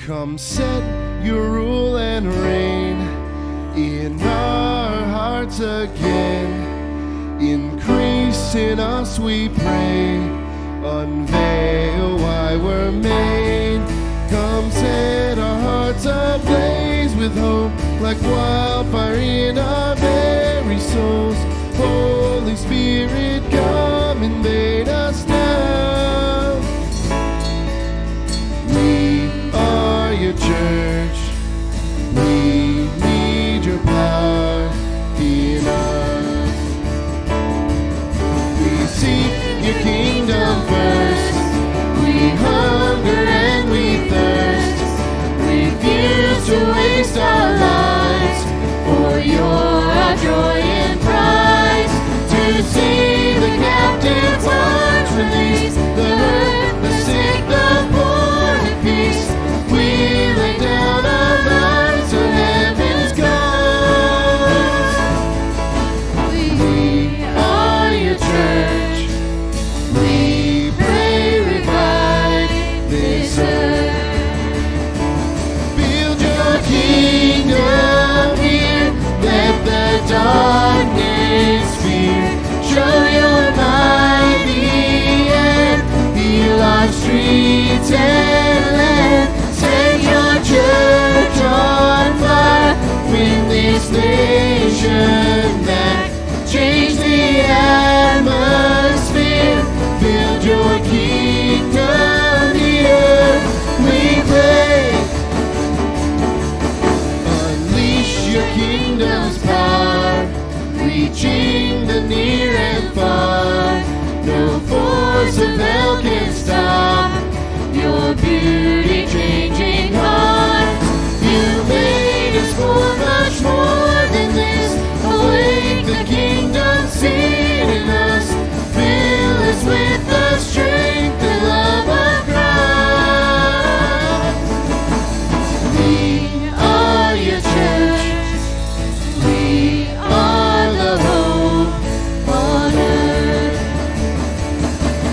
Come set your rule and reign in our hearts again. Increase in us, we pray. Unveil why we're made. Come set our hearts ablaze with hope, like wildfire in our very souls. Holy Spirit, come invade us now. We are your church. We need your power in us. We seek your kingdom first. We hunger and we thirst. Refuse to waste our lives, for you're our joy and prize. To see the captives' hearts released, the hurt, the sick, the poor at peace. We lay down our lives so heaven's comes. We are your church. We pray, revive this earth. Build your kingdom here. Let the darkness fear. Show your mighty hand. Heal our streets and land. Set your church on fire. Win this nation back. Change the atmosphere. Build your kingdom here. We pray. Unleash your kingdom's power, reaching the near and far. No force of hell can stop your beauty changing heart. You made us for much more than this. Awake the kingdom seed in us. Fill us with the strength and love of Christ. We are your church. We are the hope on earth.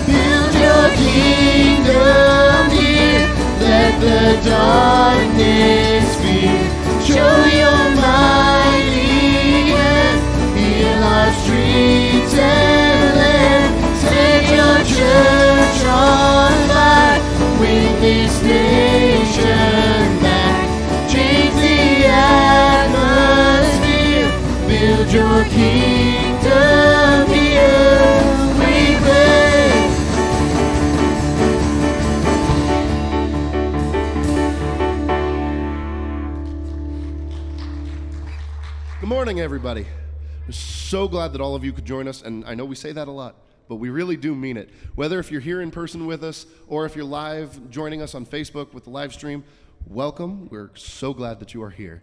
Build your kingdom here. Let the darkness fear. Show your mighty hand. Heal our streets and land. Set your church on fire. Win this nation back. Change the atmosphere. Build your kingdom here. We pray. Good morning, everybody. We're so glad that all of you could join us, and I know we say that a lot, but we really do mean it. Whether if you're here in person with us or if you're live joining us on Facebook with the live stream, welcome. We're so glad that you are here.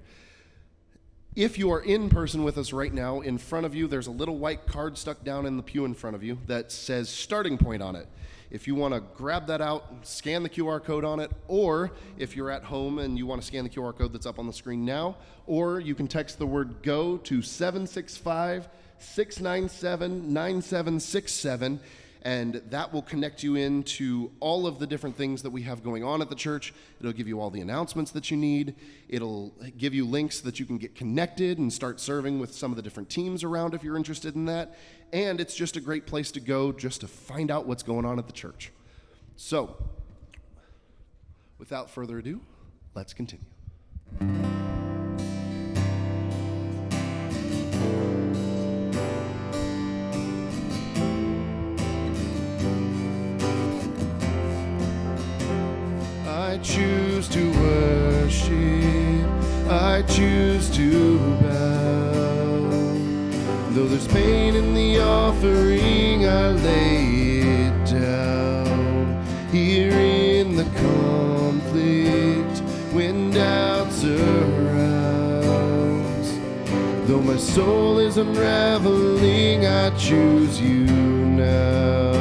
If you are in person with us right now, in front of you, there's a little white card stuck down in the pew in front of you that says Starting Point on it. If you want to grab that out, scan the QR code on it, or if you're at home and you want to scan the QR code that's up on the screen now, or you can text the word GO to 765-697-9767, and that will connect you into all of the different things that we have going on at the church. It'll give you all the announcements that you need. It'll give you links that you can get connected and start serving with some of the different teams around if you're interested in that. And it's just a great place to go just to find out what's going on at the church. So, without further ado, let's continue. I choose to worship, I choose to bow. Though there's pain in the offering, I lay it down. Here in the conflict, when doubt surrounds. Though my soul is unraveling, I choose you now.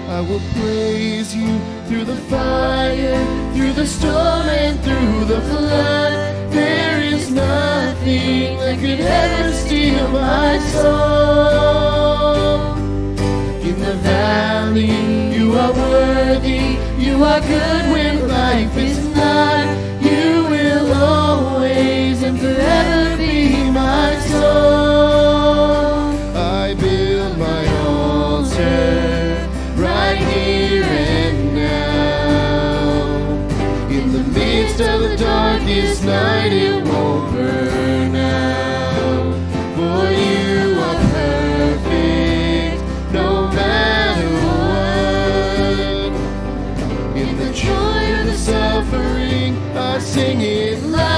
I will praise you through the fire, through the storm and through the flood. There is nothing that could ever steal my soul. In the valley, you are worthy. You are good when life is not. You will always and forever be my soul. I build my altar right here and now. In the midst of the darkest night, it won't burn out. For you are perfect, no matter what. In the joy of the suffering, I sing it loud.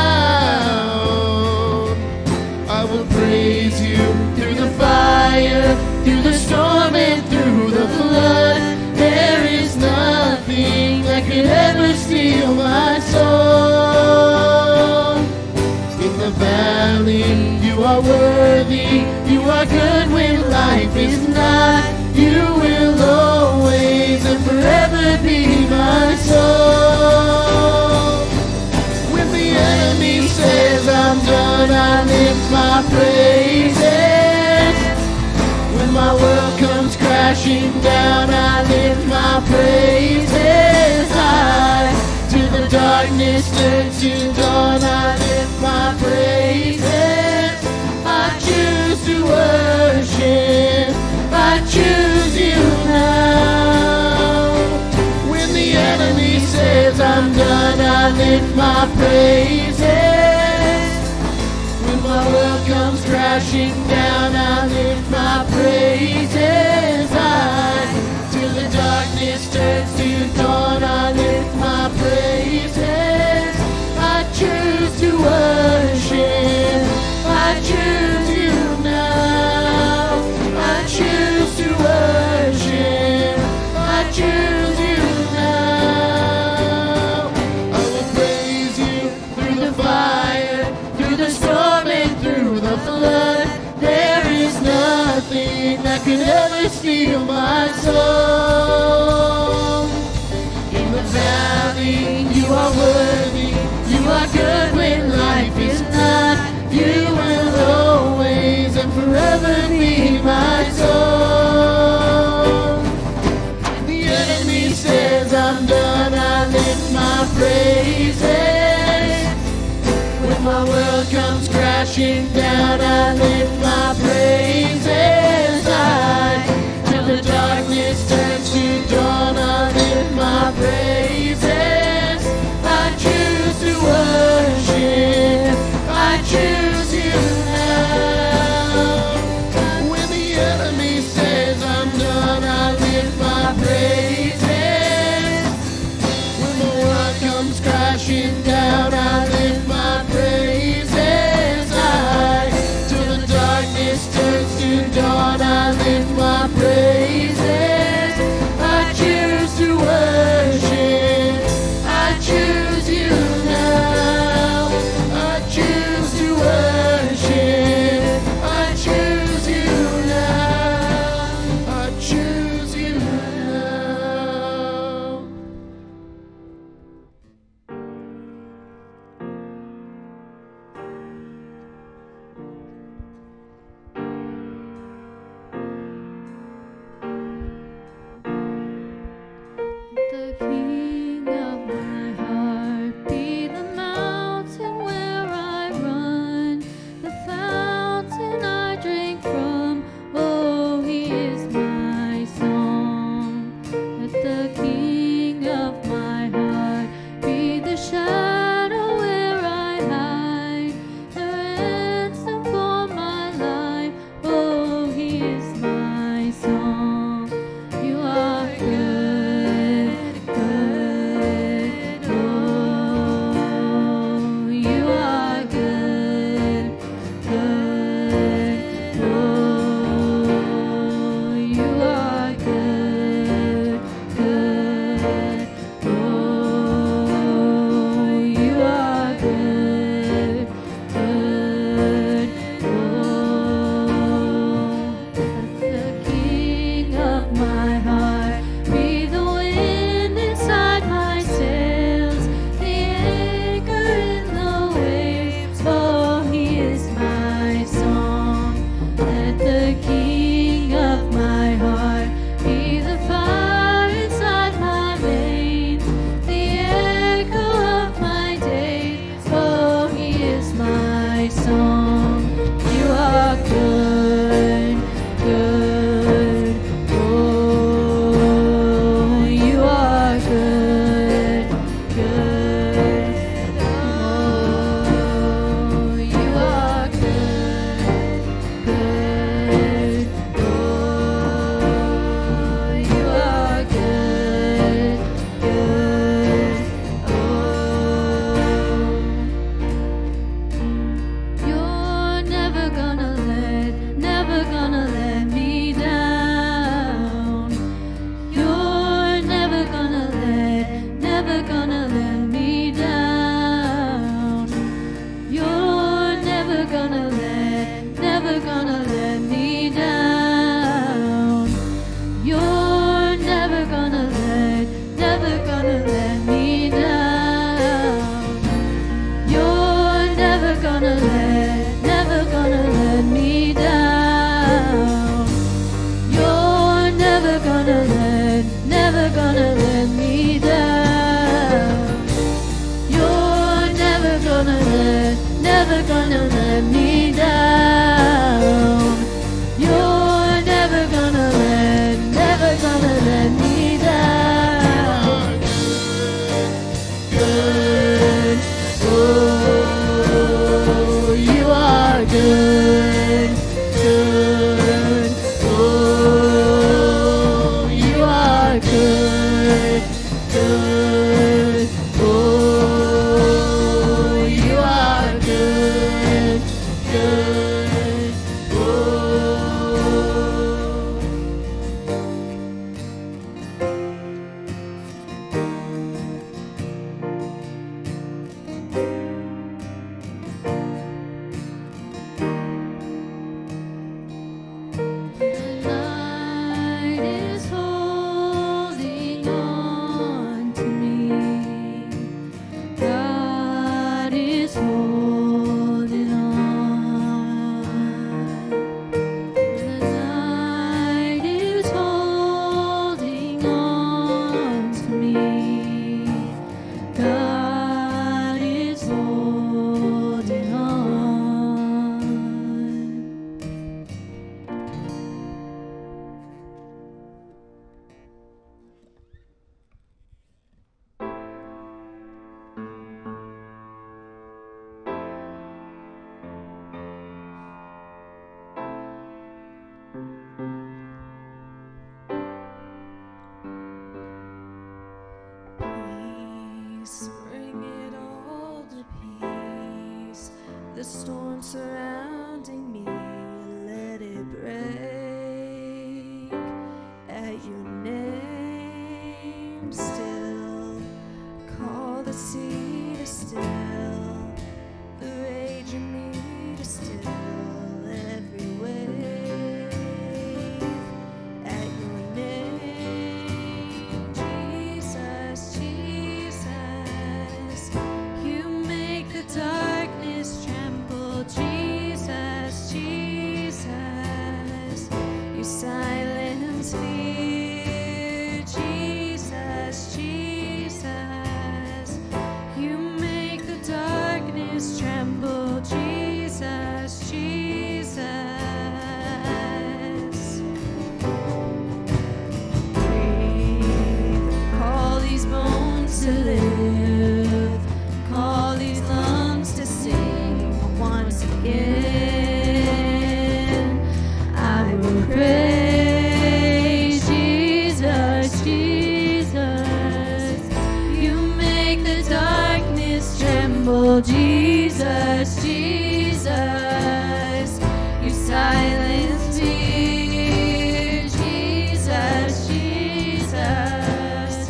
I will praise you through the fire, through the storm and through the flood. There is nothing that could ever steal my soul. In the valley, you are worthy. You are good when life is not. You will always and forever be my soul. When the enemy says I'm done, I lift my praises. When my world comes crashing down, I lift my praises high. Till the darkness turns to dawn, I lift my praises. I choose to worship, I choose you now. When the enemy says I'm done, I lift my praises. When my world comes crashing down, I lift my praises high. Till the darkness turns to dawn, I lift my praises. I choose to worship, I choose you now. I choose to worship, I choose you now. I will praise you through the fire, through the storm and through the flood. There is nothing that could ever steal my soul. In the valley, you are worthy. You are good when life is not. You will always and forever be my soul. The enemy says I'm done, I lift my praises. When my world comes crashing down, I lift my praises high. Till the darkness turns to dawn, I lift my praises. I choose to worship, I choose you now. When the enemy says I'm done, I lift my praises. When the world comes crashing down, I lift my praises high. Till the darkness turns to dawn, I lift my praises. I choose to worship, I choose you now. I choose to worship, I choose you now. I choose you now. peace, bring it all to peace. The storm surrounding me, let it break. At your name still, call the sea to still, the rage in me to still every wave. At your name, Jesus, Jesus, you make the darkness tremble. Jesus, Jesus, you silence fear. Jesus, Jesus, you make the darkness tremble. Jesus, Jesus. Breathe, call these bones to live, call these lungs to sing once again. I will praise Jesus, Jesus. You make the darkness tremble. Jesus, Jesus. You silence fear. Jesus, Jesus.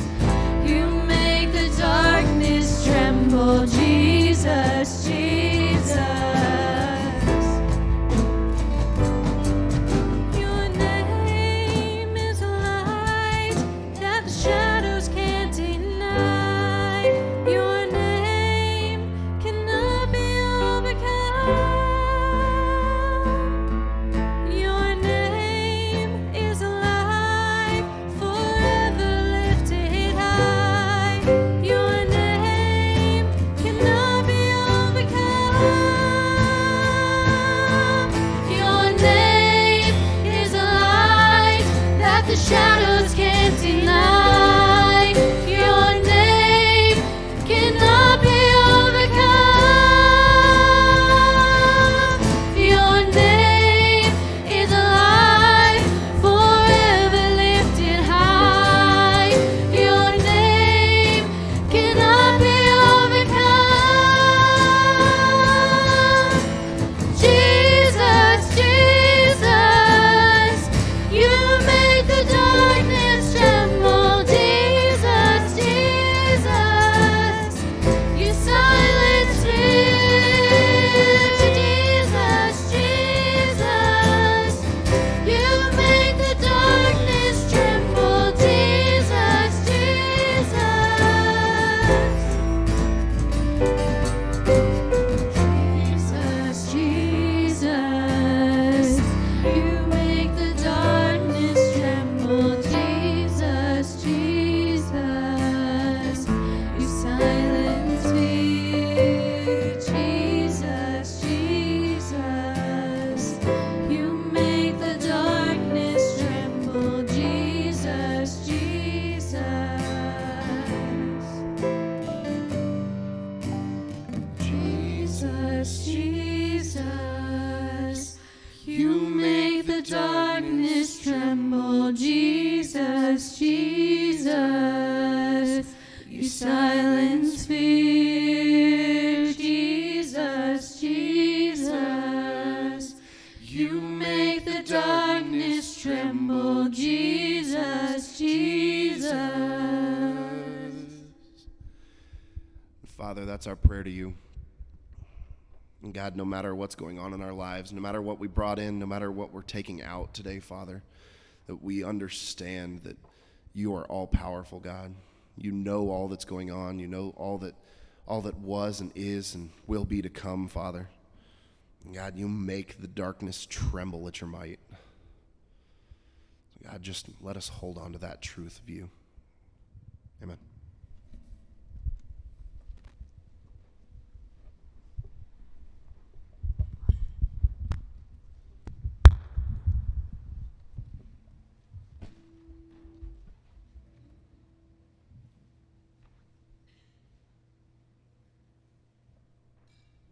You make the darkness tremble. Jesus, Jesus. Your name is a light that the shadows can't deny. Your name cannot be overcome. Your name is alive, forever lifted high. Your name cannot be overcome. Your name is a light that the shadows can't deny. Your name cannot be overcome. Your name is alive, forever lifted high. Your name cannot be overcome. Jesus, Jesus, you make the darkness tremble. Jesus, Jesus, you silence fear. Jesus, Jesus, you make the darkness tremble. Jesus, Jesus. Jesus, Jesus, you make the darkness tremble. Jesus, Jesus, you silence fear. Jesus, Jesus, you make the darkness tremble. Jesus, Jesus. Jesus, Jesus, you make the darkness tremble. Jesus, Jesus, you silence fear. Jesus, Jesus, you make the darkness tremble. Jesus, Jesus. Father, that's our prayer to you. And God, no matter what's going on in our lives, no matter what we brought in, no matter what we're taking out today, Father, that we understand that you are all powerful, God. You know all that's going on. You know all that was and is and will be to come, Father. And God, you make the darkness tremble at your might. God, just let us hold on to that truth of you. Amen.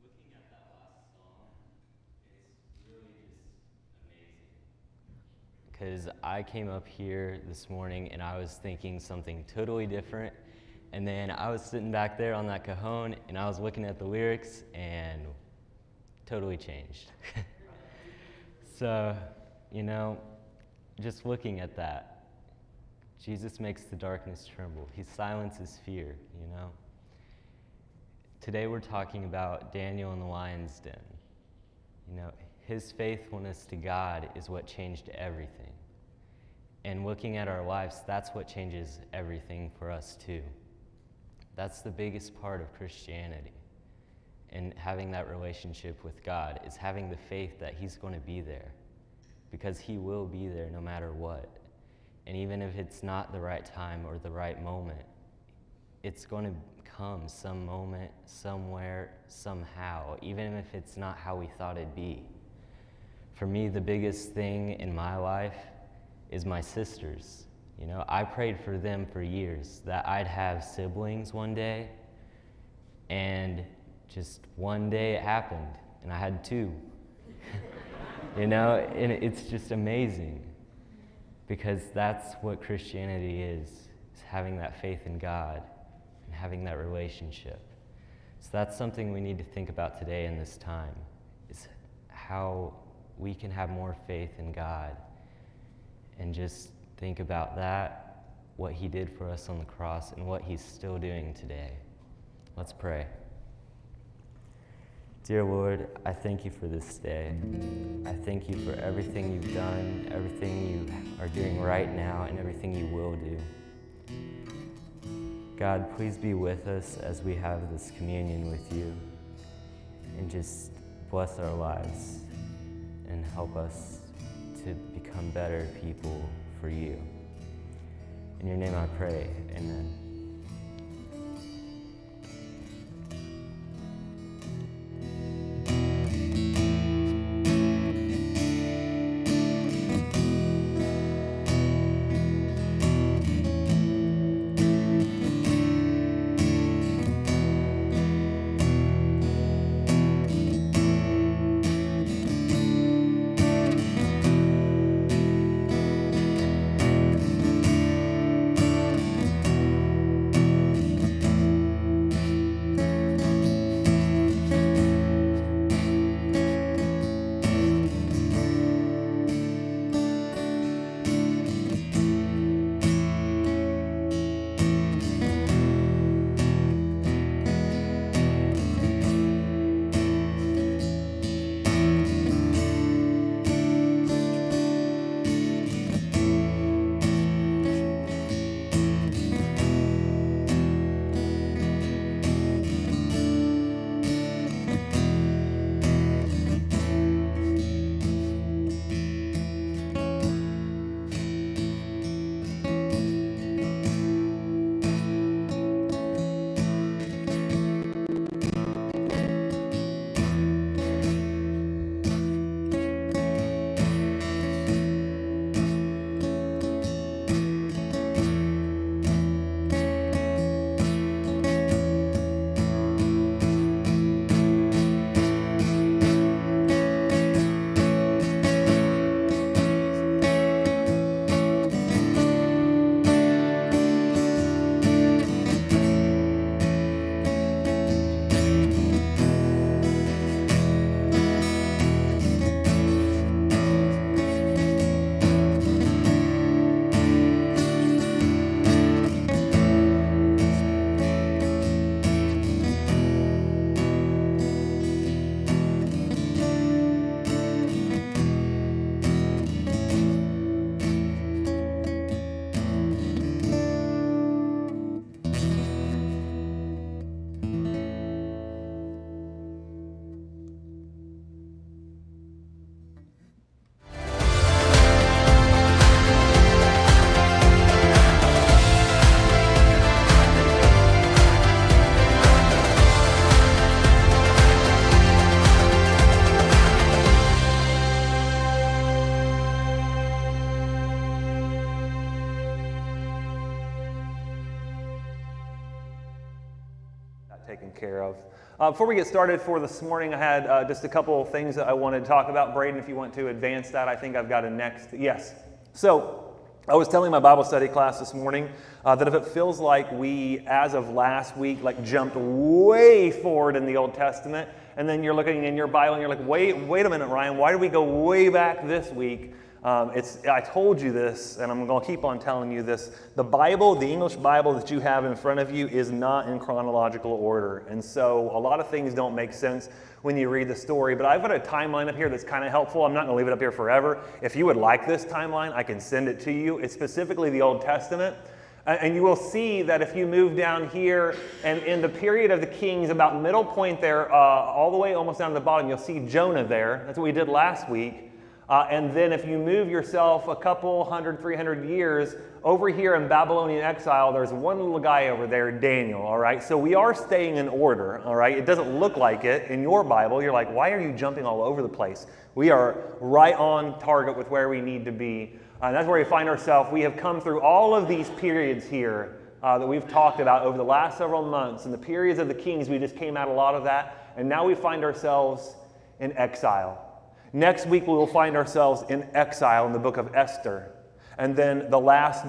Looking at that last song, it's really just amazing. Because I came up here this morning and I was thinking something totally different, And then I was sitting back there on that cajon, and I was looking at the lyrics, and totally changed. So, just looking at that, Jesus makes the darkness tremble. He silences fear, Today we're talking about Daniel in the lion's den. His faithfulness to God is what changed everything. And looking at our lives, that's what changes everything for us too. That's the biggest part of Christianity. And having that relationship with God is having the faith that He's going to be there, because He will be there no matter what. And even if it's not the right time or the right moment, it's going to come some moment, somewhere, somehow, even if it's not how we thought it'd be. For me, the biggest thing in my life is my sisters. I prayed for them for years, that I'd have siblings one day, and just one day it happened, and I had 2. And it's just amazing, because that's what Christianity is having that faith in God and having that relationship. So that's something we need to think about today in this time, is how we can have more faith in God, and just think about that, what He did for us on the cross, and what He's still doing today. Let's pray. Dear Lord, I thank You for this day. I thank You for everything You've done, everything You are doing right now, and everything You will do. God, please be with us as we have this communion with You, and just bless our lives and help us to become better people for You. In Your name I pray, amen. Taken care of. Before we get started for this morning, I had just a couple of things that I wanted to talk about. Braden, if you want to advance that, I think I've got a next. Yes. So I was telling my Bible study class this morning that if it feels like we, as of last week, like jumped way forward in the Old Testament, and then you're looking in your Bible and you're like, wait a minute, Ryan, why did we go way back this week? I told you this, and I'm going to keep on telling you this. The Bible, the English Bible that you have in front of you, is not in chronological order. And so a lot of things don't make sense when you read the story. But I've got a timeline up here that's kind of helpful. I'm not going to leave it up here forever. If you would like this timeline, I can send it to you. It's specifically the Old Testament. And you will see that if you move down here, and in the period of the kings, about middle point there, all the way almost down to the bottom, you'll see Jonah there. That's what we did last week. And then if you move yourself a couple 300 years, over here in Babylonian exile, there's one little guy over there, Daniel, all right? So we are staying in order, all right? It doesn't look like it in your Bible. You're like, why are you jumping all over the place? We are right on target with where we need to be. And that's where we find ourselves. We have come through all of these periods here that we've talked about over the last several months. And the periods of the kings, we just came out a lot of that. And now we find ourselves in exile. Next week, we will find ourselves in exile in the book of Esther. And then the last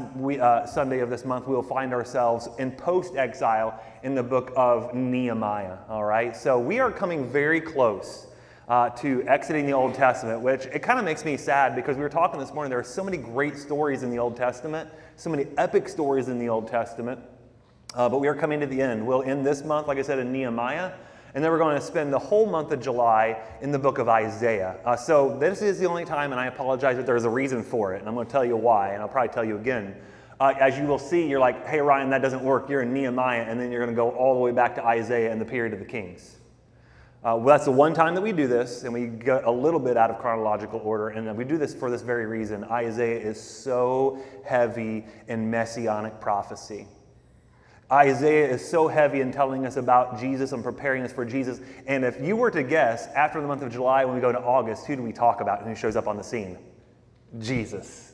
Sunday of this month, we will find ourselves in post-exile in the book of Nehemiah, all right? So we are coming very close to exiting the Old Testament, which it kind of makes me sad because we were talking this morning, there are so many great stories in the Old Testament, so many epic stories in the Old Testament, but we are coming to the end. We'll end this month, like I said, in Nehemiah. And then we're going to spend the whole month of July in the book of Isaiah. So this is the only time, and I apologize if there's a reason for it, and I'm going to tell you why, and I'll probably tell you again. As you will see, you're like, hey, Ryan, that doesn't work. You're in Nehemiah, and then you're going to go all the way back to Isaiah and the period of the kings. Well, that's the one time that we do this, and we get a little bit out of chronological order, and we do this for this very reason. Isaiah is so heavy in messianic prophecy. Isaiah is so heavy in telling us about Jesus and preparing us for Jesus. And if you were to guess, after the month of July, when we go to August, who do we talk about and who shows up on the scene? Jesus.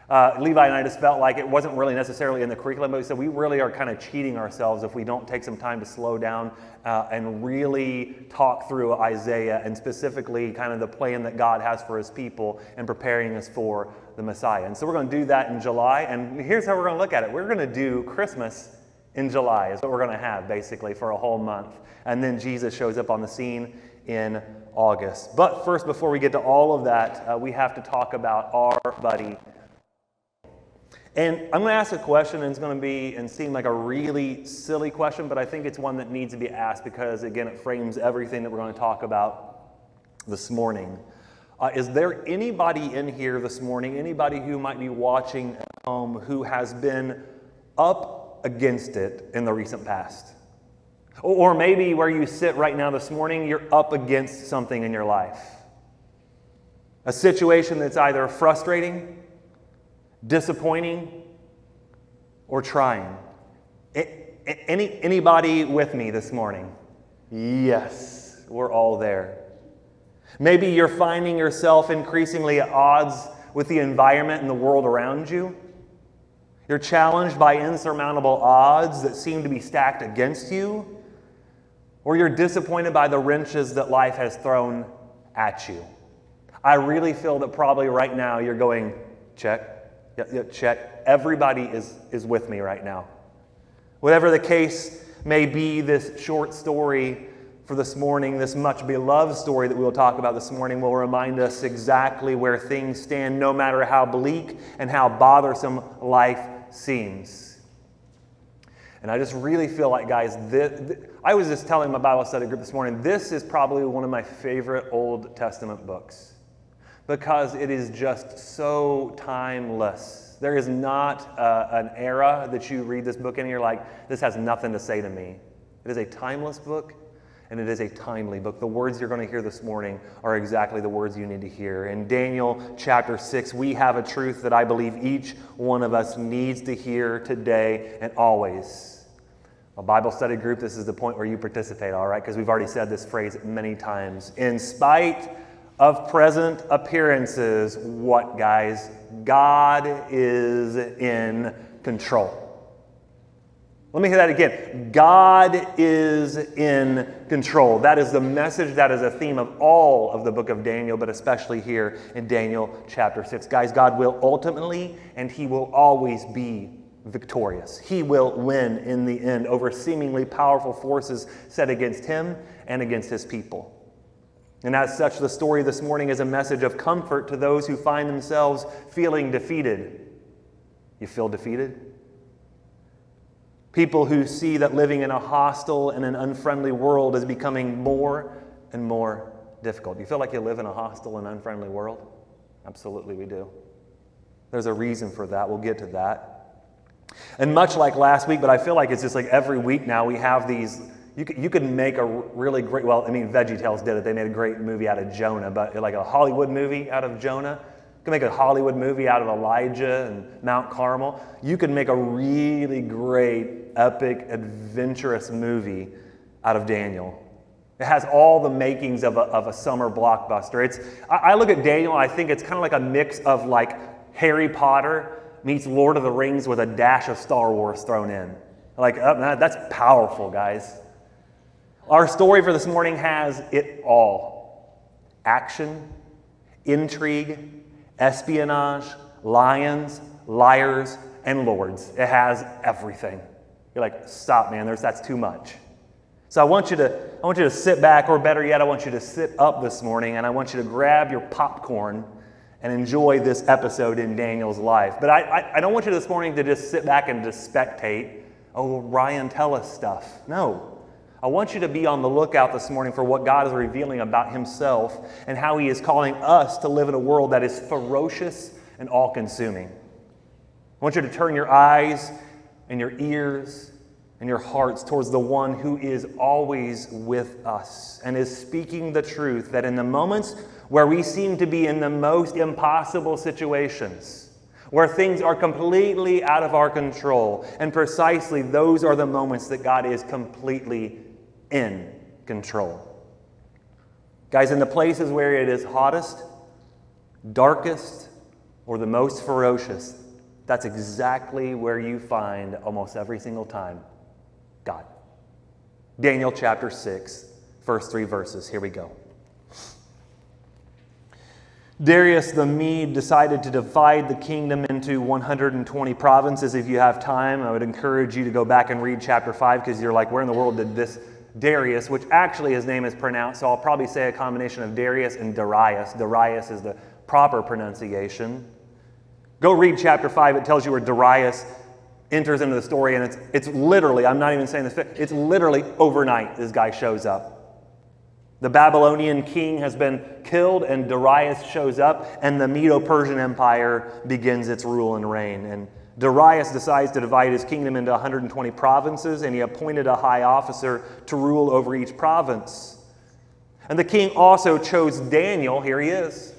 Levi and I just felt like it wasn't really necessarily in the curriculum, but we said we really are kind of cheating ourselves if we don't take some time to slow down and really talk through Isaiah and specifically kind of the plan that God has for his people and preparing us for the Messiah. And so we're going to do that in July. And here's how we're going to look at it. We're going to do Christmas in July is what we're going to have basically for a whole month. And then Jesus shows up on the scene in August. But first, before we get to all of that, we have to talk about our buddy. And I'm going to ask a question, and it's going to be and seem like a really silly question, but I think it's one that needs to be asked because, again, it frames everything that we're going to talk about this morning. Is there anybody in here this morning, anybody who might be watching at home who has been up against it in the recent past? Or maybe where you sit right now this morning, you're up against something in your life. A situation that's either frustrating, disappointing, or trying. Anybody with me this morning? Yes, we're all there. Maybe you're finding yourself increasingly at odds with the environment and the world around you. You're challenged by insurmountable odds that seem to be stacked against you, or you're disappointed by the wrenches that life has thrown at you. I really feel that probably right now you're going, check, check. Everybody is with me right now. Whatever the case may be, this short story for this morning, this much beloved story that we will talk about this morning, will remind us exactly where things stand, no matter how bleak and how bothersome life seems. And I just really feel like, guys, I was just telling my Bible study group this morning, this is probably one of my favorite Old Testament books because it is just so timeless. There is not an era that you read this book in and you're like, this has nothing to say to me. It is a timeless book. And it is a timely book. The words you're going to hear this morning are exactly the words you need to hear. In Daniel chapter 6, we have a truth that I believe each one of us needs to hear today and always. A Bible study group, this is the point where you participate, all right? Because we've already said this phrase many times. In spite of present appearances, what, guys? God is in control. Let me hear that again. God is in control. That is the message, that is a theme of all of the book of Daniel, but especially here in Daniel chapter 6. Guys, God will ultimately and He will always be victorious. He will win in the end over seemingly powerful forces set against Him and against His people. And as such, the story this morning is a message of comfort to those who find themselves feeling defeated. You feel defeated? People who see that living in a hostile and an unfriendly world is becoming more and more difficult. Do you feel like you live in a hostile and unfriendly world? Absolutely we do. There's a reason for that. We'll get to that. And much like last week, but I feel like it's just like every week now we have these, you could make a really great, well, I mean, VeggieTales did it. They made a great movie out of Jonah, but like a Hollywood movie out of Jonah. You can make a Hollywood movie out of Elijah and Mount Carmel. You can make a really great, epic, adventurous movie out of Daniel. It has all the makings of a summer blockbuster. I look at Daniel, I think it's kind of like a mix of like Harry Potter meets Lord of the Rings with a dash of Star Wars thrown in. Like, that's powerful, guys. Our story for this morning has it all. Action, intrigue, espionage, lions, liars, and lords. It has everything. You're like, stop, man, that's too much. So I want you to sit back, or better yet, I want you to sit up this morning, and I want you to grab your popcorn and enjoy this episode in Daniel's life. But I don't want you this morning to just sit back and just spectate. Oh, Ryan, tell us stuff. No. I want you to be on the lookout this morning for what God is revealing about Himself and how He is calling us to live in a world that is ferocious and all-consuming. I want you to turn your eyes and your ears and your hearts towards the one who is always with us and is speaking the truth, that in the moments where we seem to be in the most impossible situations, where things are completely out of our control, and precisely those are the moments that God is completely in control. Guys, in the places where it is hottest, darkest, or the most ferocious, that's exactly where you find almost every single time God. Daniel chapter 6, first 3 verses. Here we go. Darius the Mede decided to divide the kingdom into 120 provinces. If you have time, I would encourage you to go back and read chapter 5, because you're like, where in the world did this Darius, which actually his name is pronounced, so I'll probably say a combination of Darius and Darius. Darius is the proper pronunciation. Go read chapter 5. It tells you where Darius enters into the story, and it's literally, I'm not even saying this, it's literally overnight this guy shows up. The Babylonian king has been killed, and Darius shows up, and the Medo-Persian Empire begins its rule and reign. And Darius decides to divide his kingdom into 120 provinces, and he appointed a high officer to rule over each province. And the king also chose Daniel, here he is,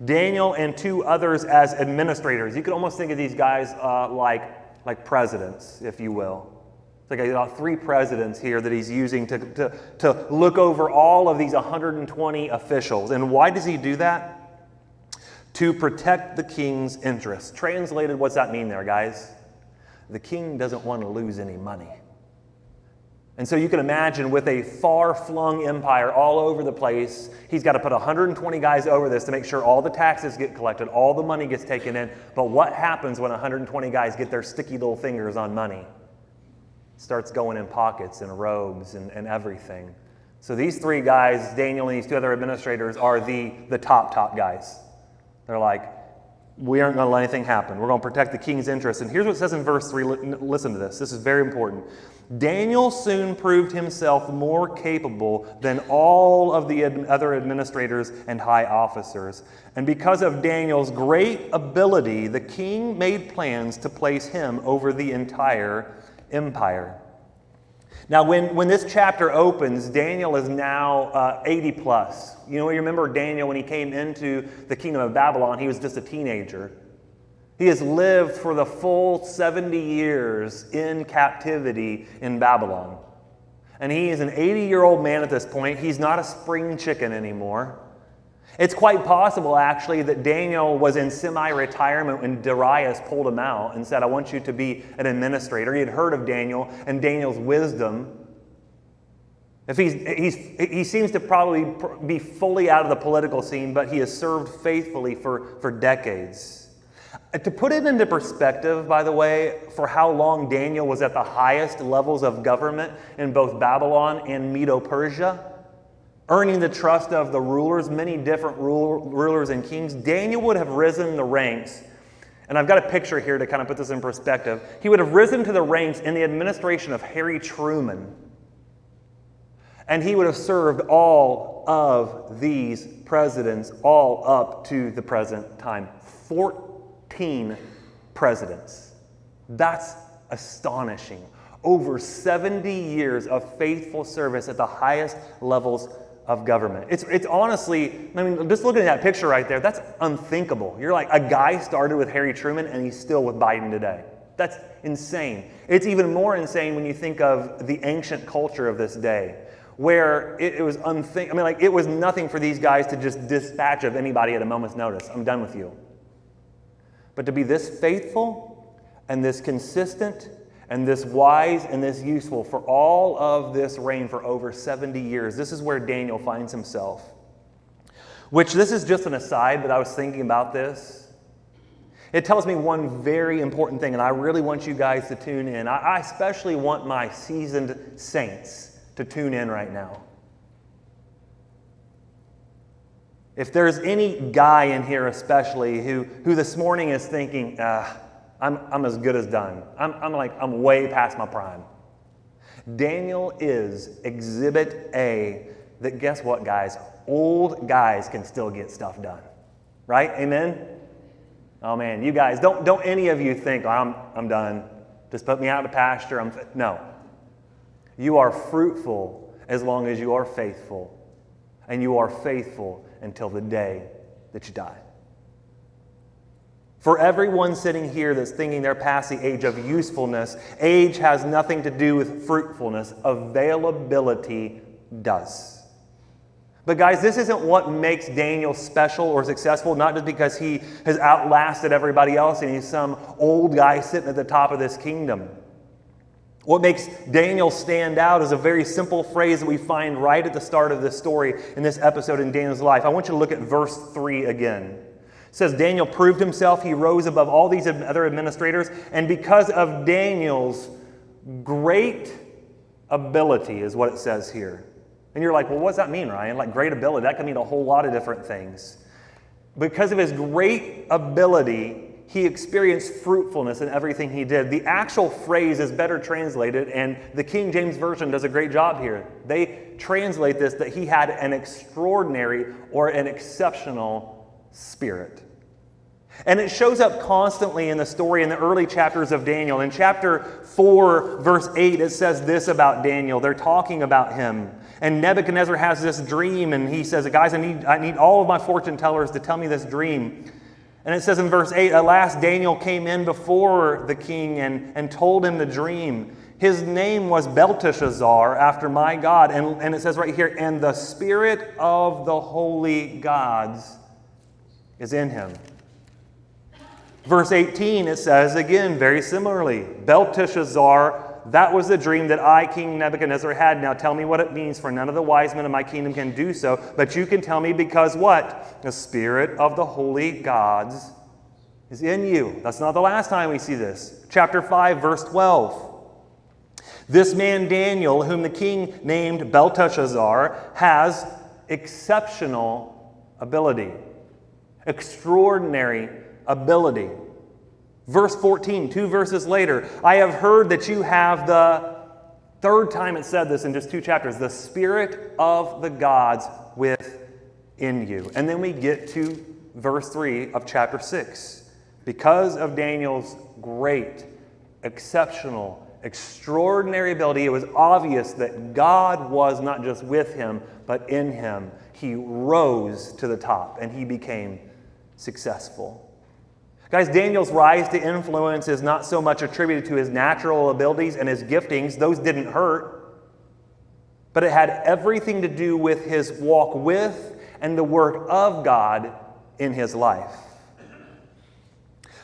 Daniel and 2 others as administrators. You could almost think of these guys like presidents, if you will. It's like 3 presidents here that he's using to look over all of these 120 officials. And why does he do that? To protect the king's interests. Translated, what's that mean there, guys? The king doesn't want to lose any money. And so you can imagine, with a far-flung empire all over the place, he's got to put 120 guys over this to make sure all the taxes get collected, all the money gets taken in. But what happens when 120 guys get their sticky little fingers on money? It starts going in pockets and robes and everything. So these 3 guys, Daniel and these 2 other administrators, are the top guys. They're like, we aren't going to let anything happen. We're going to protect the king's interests. And here's what it says in verse 3. Listen to this. This is very important. Daniel soon proved himself more capable than all of the other administrators and high officers. And because of Daniel's great ability, the king made plans to place him over the entire empire. Now, when this chapter opens, Daniel is now 80 plus. You remember Daniel when he came into the kingdom of Babylon, he was just a teenager. He has lived for the full 70 years in captivity in Babylon. And he is an 80-year-old man at this point. He's not a spring chicken anymore. It's quite possible, actually, that Daniel was in semi-retirement when Darius pulled him out and said, I want you to be an administrator. He had heard of Daniel and Daniel's wisdom. If he seems to probably be fully out of the political scene, but he has served faithfully for decades. To put it into perspective, by the way, for how long Daniel was at the highest levels of government in both Babylon and Medo-Persia, earning the trust of the rulers, many different rulers and kings, Daniel would have risen the ranks. And I've got a picture here to kind of put this in perspective. He would have risen to the ranks in the administration of Harry Truman. And he would have served all of these presidents all up to the present time. 14 presidents. That's astonishing. Over 70 years of faithful service at the highest levels of government. It's honestly, I mean, just looking at that picture right there, that's unthinkable. You're like, a guy started with Harry Truman and he's still with Biden today. That's insane. It's even more insane when you think of the ancient culture of this day, where it was unthinkable. I mean, like, it was nothing for these guys to just dispatch of anybody at a moment's notice. I'm done with you. But to be this faithful and this consistent and this wise and this useful for all of this reign for over 70 years. This is where Daniel finds himself. Which, this is just an aside, but I was thinking about this. It tells me one very important thing, and I really want you guys to tune in. I especially want my seasoned saints to tune in right now. If there's any guy in here especially who this morning is thinking, I'm as good as done. I'm way past my prime. Daniel is exhibit A that, guess what, guys? Old guys can still get stuff done. Right? Amen? Oh man, you guys, don't any of you think, I'm done. Just put me out to pasture. No. You are fruitful as long as you are faithful. And you are faithful until the day that you die. For everyone sitting here that's thinking they're past the age of usefulness, age has nothing to do with fruitfulness. Availability does. But guys, this isn't what makes Daniel special or successful, not just because he has outlasted everybody else and he's some old guy sitting at the top of this kingdom. What makes Daniel stand out is a very simple phrase that we find right at the start of this story in this episode in Daniel's life. I want you to look at verse 3 again. It says, Daniel proved himself. He rose above all these other administrators. And because of Daniel's great ability is what it says here. And you're like, well, what does that mean, Ryan? Like, great ability, that can mean a whole lot of different things. Because of his great ability, he experienced fruitfulness in everything he did. The actual phrase is better translated, and the King James Version does a great job here. They translate this that he had an extraordinary or an exceptional spirit. And it shows up constantly in the story in the early chapters of Daniel. In chapter 4, verse 8, it says this about Daniel. They're talking about him. And Nebuchadnezzar has this dream, and he says, guys, I need all of my fortune tellers to tell me this dream. And it says in verse 8, at last Daniel came in before the king and told him the dream. His name was Belteshazzar, after my God. And it says right here, and the spirit of the holy gods is in him. Verse 18, it says again, very similarly, Belteshazzar, that was the dream that I, King Nebuchadnezzar, had. Now tell me what it means, for none of the wise men of my kingdom can do so. But you can tell me because what? The spirit of the holy gods is in you. That's not the last time we see this. Chapter 5, verse 12. This man Daniel, whom the king named Belteshazzar, has exceptional ability. Extraordinary ability. Verse 14, 2 verses later, I have heard that you have the third time it said this in just 2 chapters, the spirit of the gods within you. And then we get to verse 3 of chapter 6. Because of Daniel's great, exceptional, extraordinary ability, it was obvious that God was not just with him, but in him. He rose to the top and he became successful. Guys, Daniel's rise to influence is not so much attributed to his natural abilities and his giftings. Those didn't hurt. But it had everything to do with his walk with and the work of God in his life.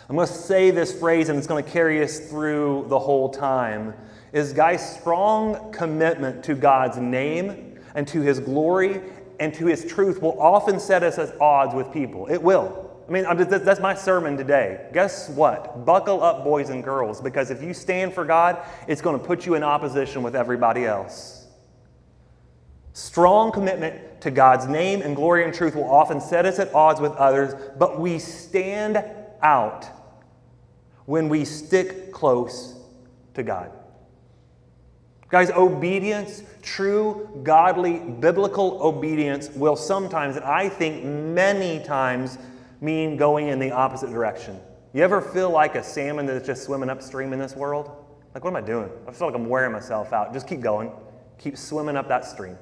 I'm going to say this phrase, and it's going to carry us through the whole time, is, guys, strong commitment to God's name and to his glory and to his truth will often set us at odds with people. It will. I mean, that's my sermon today. Guess what? Buckle up, boys and girls, because if you stand for God, it's going to put you in opposition with everybody else. Strong commitment to God's name and glory and truth will often set us at odds with others, but we stand out when we stick close to God. Guys, obedience, true, godly, biblical obedience will sometimes, and I think many times, mean going in the opposite direction. You ever feel like a salmon that's just swimming upstream in this world? Like, what am I doing? I feel like I'm wearing myself out. Just keep going. Keep swimming up that stream.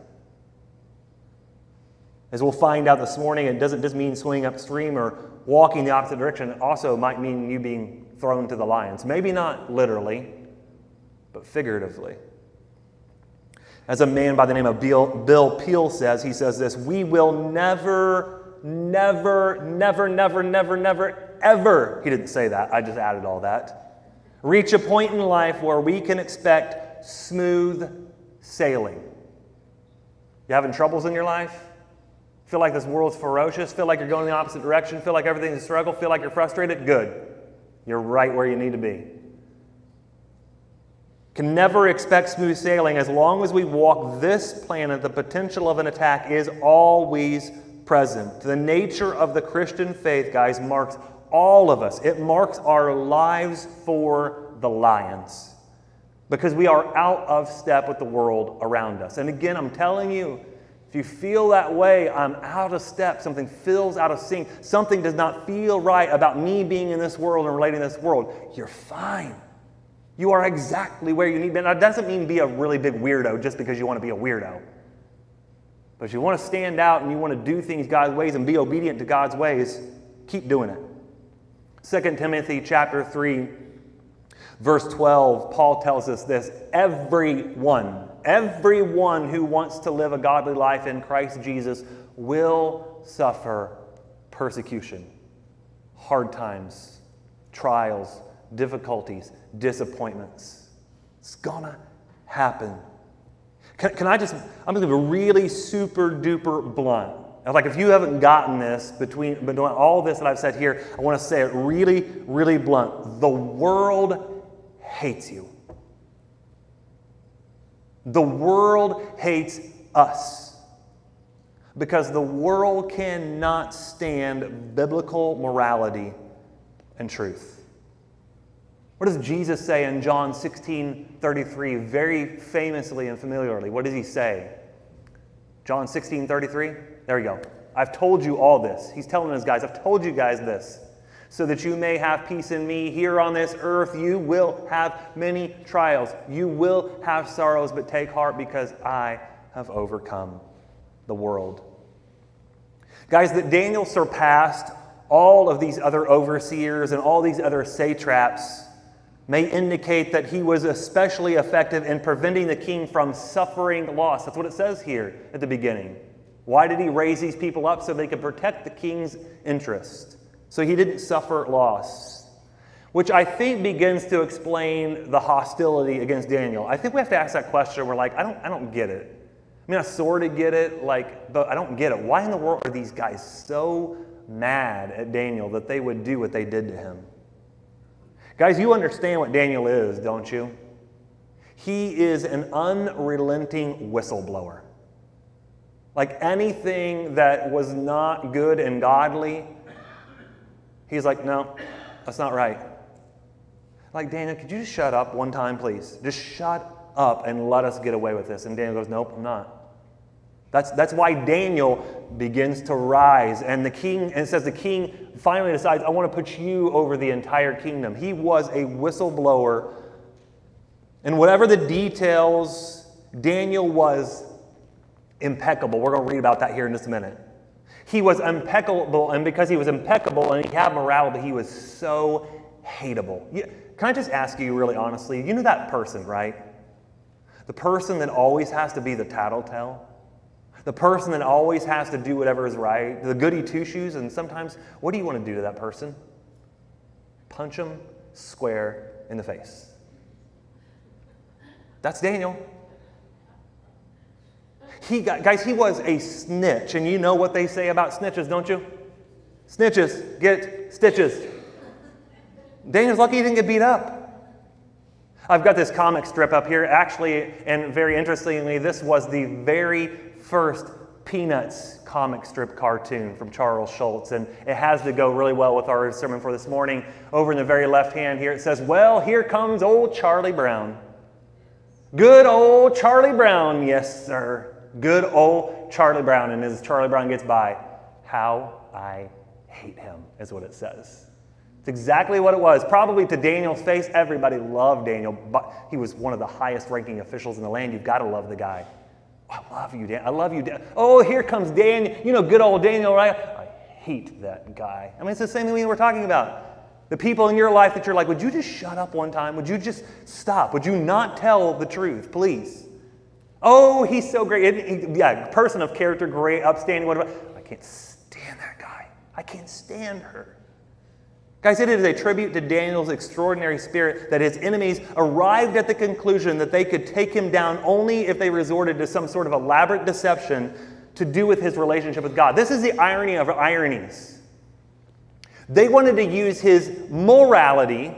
As we'll find out this morning, it doesn't just mean swimming upstream or walking the opposite direction. It also might mean you being thrown to the lions. Maybe not literally, but figuratively. As a man by the name of Bill Peel says, he says this: we will never, ever, he didn't say that, I just added all that, reach a point in life where we can expect smooth sailing. You having troubles in your life? Feel like this world's ferocious? Feel like you're going in the opposite direction? Feel like everything's a struggle? Feel like you're frustrated? Good. You're right where you need to be. Can never expect smooth sailing. As long as we walk this planet, the potential of an attack is always present. The nature of the Christian faith, guys, marks all of us. It marks our lives for the lions, because we are out of step with the world around us. And again, I'm telling you, if you feel that way, I'm out of step, something feels out of sync, something does not feel right about me being in this world and relating to this world, you're fine. You are exactly where you need to be. Now, that doesn't mean be a really big weirdo just because you want to be a weirdo. But if you want to stand out and you want to do things God's ways and be obedient to God's ways, keep doing it. 2 Timothy chapter 3, verse 12, Paul tells us this: everyone who wants to live a godly life in Christ Jesus will suffer persecution, hard times, trials, difficulties, disappointments. It's gonna happen. I'm going to be really super duper blunt. Like, if you haven't gotten this between all this that I've said here, I want to say it really, really blunt. The world hates you. The world hates us because the world cannot stand biblical morality and truth. What does Jesus say in John 16:33, very famously and familiarly? What does he say? John 16:33? There we go. I've told you all this. He's telling us, guys, I've told you guys this, so that you may have peace in me. Here on this earth you will have many trials. You will have sorrows, but take heart, because I have overcome the world. Guys, that Daniel surpassed all of these other overseers and all these other satraps may indicate that he was especially effective in preventing the king from suffering loss. That's what it says here at the beginning. Why did he raise these people up? So they could protect the king's interest. So he didn't suffer loss, which I think begins to explain the hostility against Daniel. I think we have to ask that question. We're like, I don't get it. I mean, I sort of get it, but I don't get it. Why in the world are these guys so mad at Daniel that they would do what they did to him? Guys, you understand what Daniel is, don't you? He is an unrelenting whistleblower. Like, anything that was not good and godly, he's like, no, that's not right. Like, Daniel, could you just shut up one time, please? Just shut up and let us get away with this. And Daniel goes, nope, I'm not. That's why Daniel begins to rise. And the king, and it says the king finally decides, I want to put you over the entire kingdom. He was a whistleblower. And whatever the details, Daniel was impeccable. We're going to read about that here in just a minute. He was impeccable, and because he was impeccable and he had morality, he was so hateable. Can I just ask you really honestly, you know that person, right? The person that always has to be the tattletale? The person that always has to do whatever is right, the goody two-shoes, and sometimes, what do you want to do to that person? Punch them square in the face. That's Daniel. Guys, he was a snitch, and you know what they say about snitches, don't you? Snitches get stitches. Daniel's lucky he didn't get beat up. I've got this comic strip up here, actually, and very interestingly, this was the very first Peanuts comic strip cartoon from Charles Schulz, and it has to go really well with our sermon for this morning. Over in the very left hand here, it says, "Well, here comes old Charlie Brown." Good old Charlie Brown, yes, sir. Good old Charlie Brown. And as Charlie Brown gets by, how I hate him, is what it says. It's exactly what it was. Probably to Daniel's face, everybody loved Daniel, but he was one of the highest ranking officials in the land. You've got to love the guy. I love you, Dan. I love you, Dan. Oh, here comes Daniel. You know, good old Daniel, right? I hate that guy. I mean, it's the same thing we're talking about. The people in your life that you're like, would you just shut up one time? Would you just stop? Would you not tell the truth, please? Oh, he's so great. Person of character, great, upstanding, whatever. I can't stand that guy. I can't stand her. Guys, it is a tribute to Daniel's extraordinary spirit that his enemies arrived at the conclusion that they could take him down only if they resorted to some sort of elaborate deception to do with his relationship with God. This is the irony of ironies. They wanted to use his morality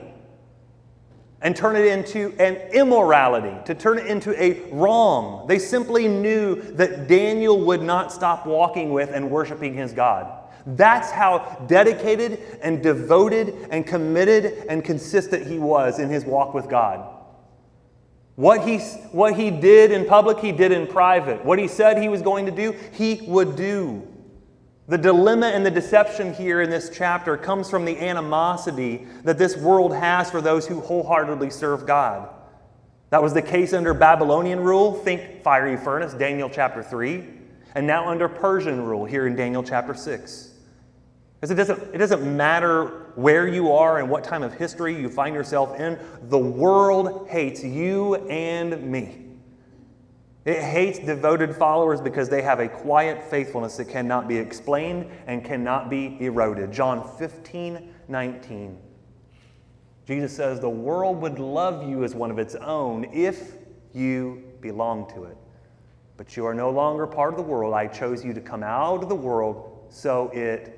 and turn it into an immorality, to turn it into a wrong. They simply knew that Daniel would not stop walking with and worshiping his God. That's how dedicated and devoted and committed and consistent he was in his walk with God. What he did in public, he did in private. What he said he was going to do, he would do. The dilemma and the deception here in this chapter comes from the animosity that this world has for those who wholeheartedly serve God. That was the case under Babylonian rule, think fiery furnace, Daniel chapter 3, and now under Persian rule here in Daniel chapter 6. Because it doesn't matter where you are and what time of history you find yourself in, the world hates you and me. It hates devoted followers because they have a quiet faithfulness that cannot be explained and cannot be eroded. John 15:19. Jesus says, "The world would love you as one of its own if you belong to it. But you are no longer part of the world. I chose you to come out of the world, so it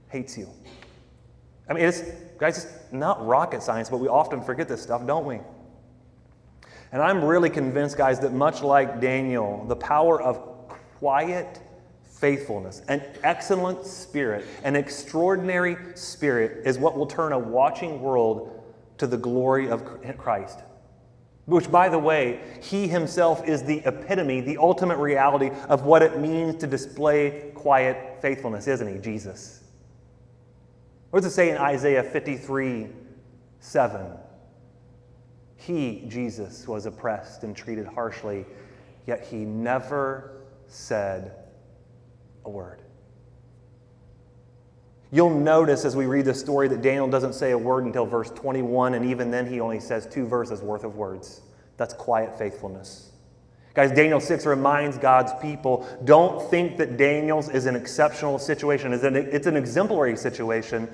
hates you." I mean, it's not rocket science, but we often forget this stuff, don't we? And I'm really convinced, guys, that much like Daniel, the power of quiet faithfulness, an excellent spirit, an extraordinary spirit is what will turn a watching world to the glory of Christ. Which, by the way, he himself is the epitome, the ultimate reality of what it means to display quiet faithfulness, isn't he, Jesus? What does it say in Isaiah 53:7? He, Jesus, was oppressed and treated harshly, yet he never said a word. You'll notice as we read the story that Daniel doesn't say a word until verse 21, and even then he only says 2 verses worth of words. That's quiet faithfulness. Guys, Daniel 6 reminds God's people, don't think that Daniel's is an exceptional situation. It's an exemplary situation.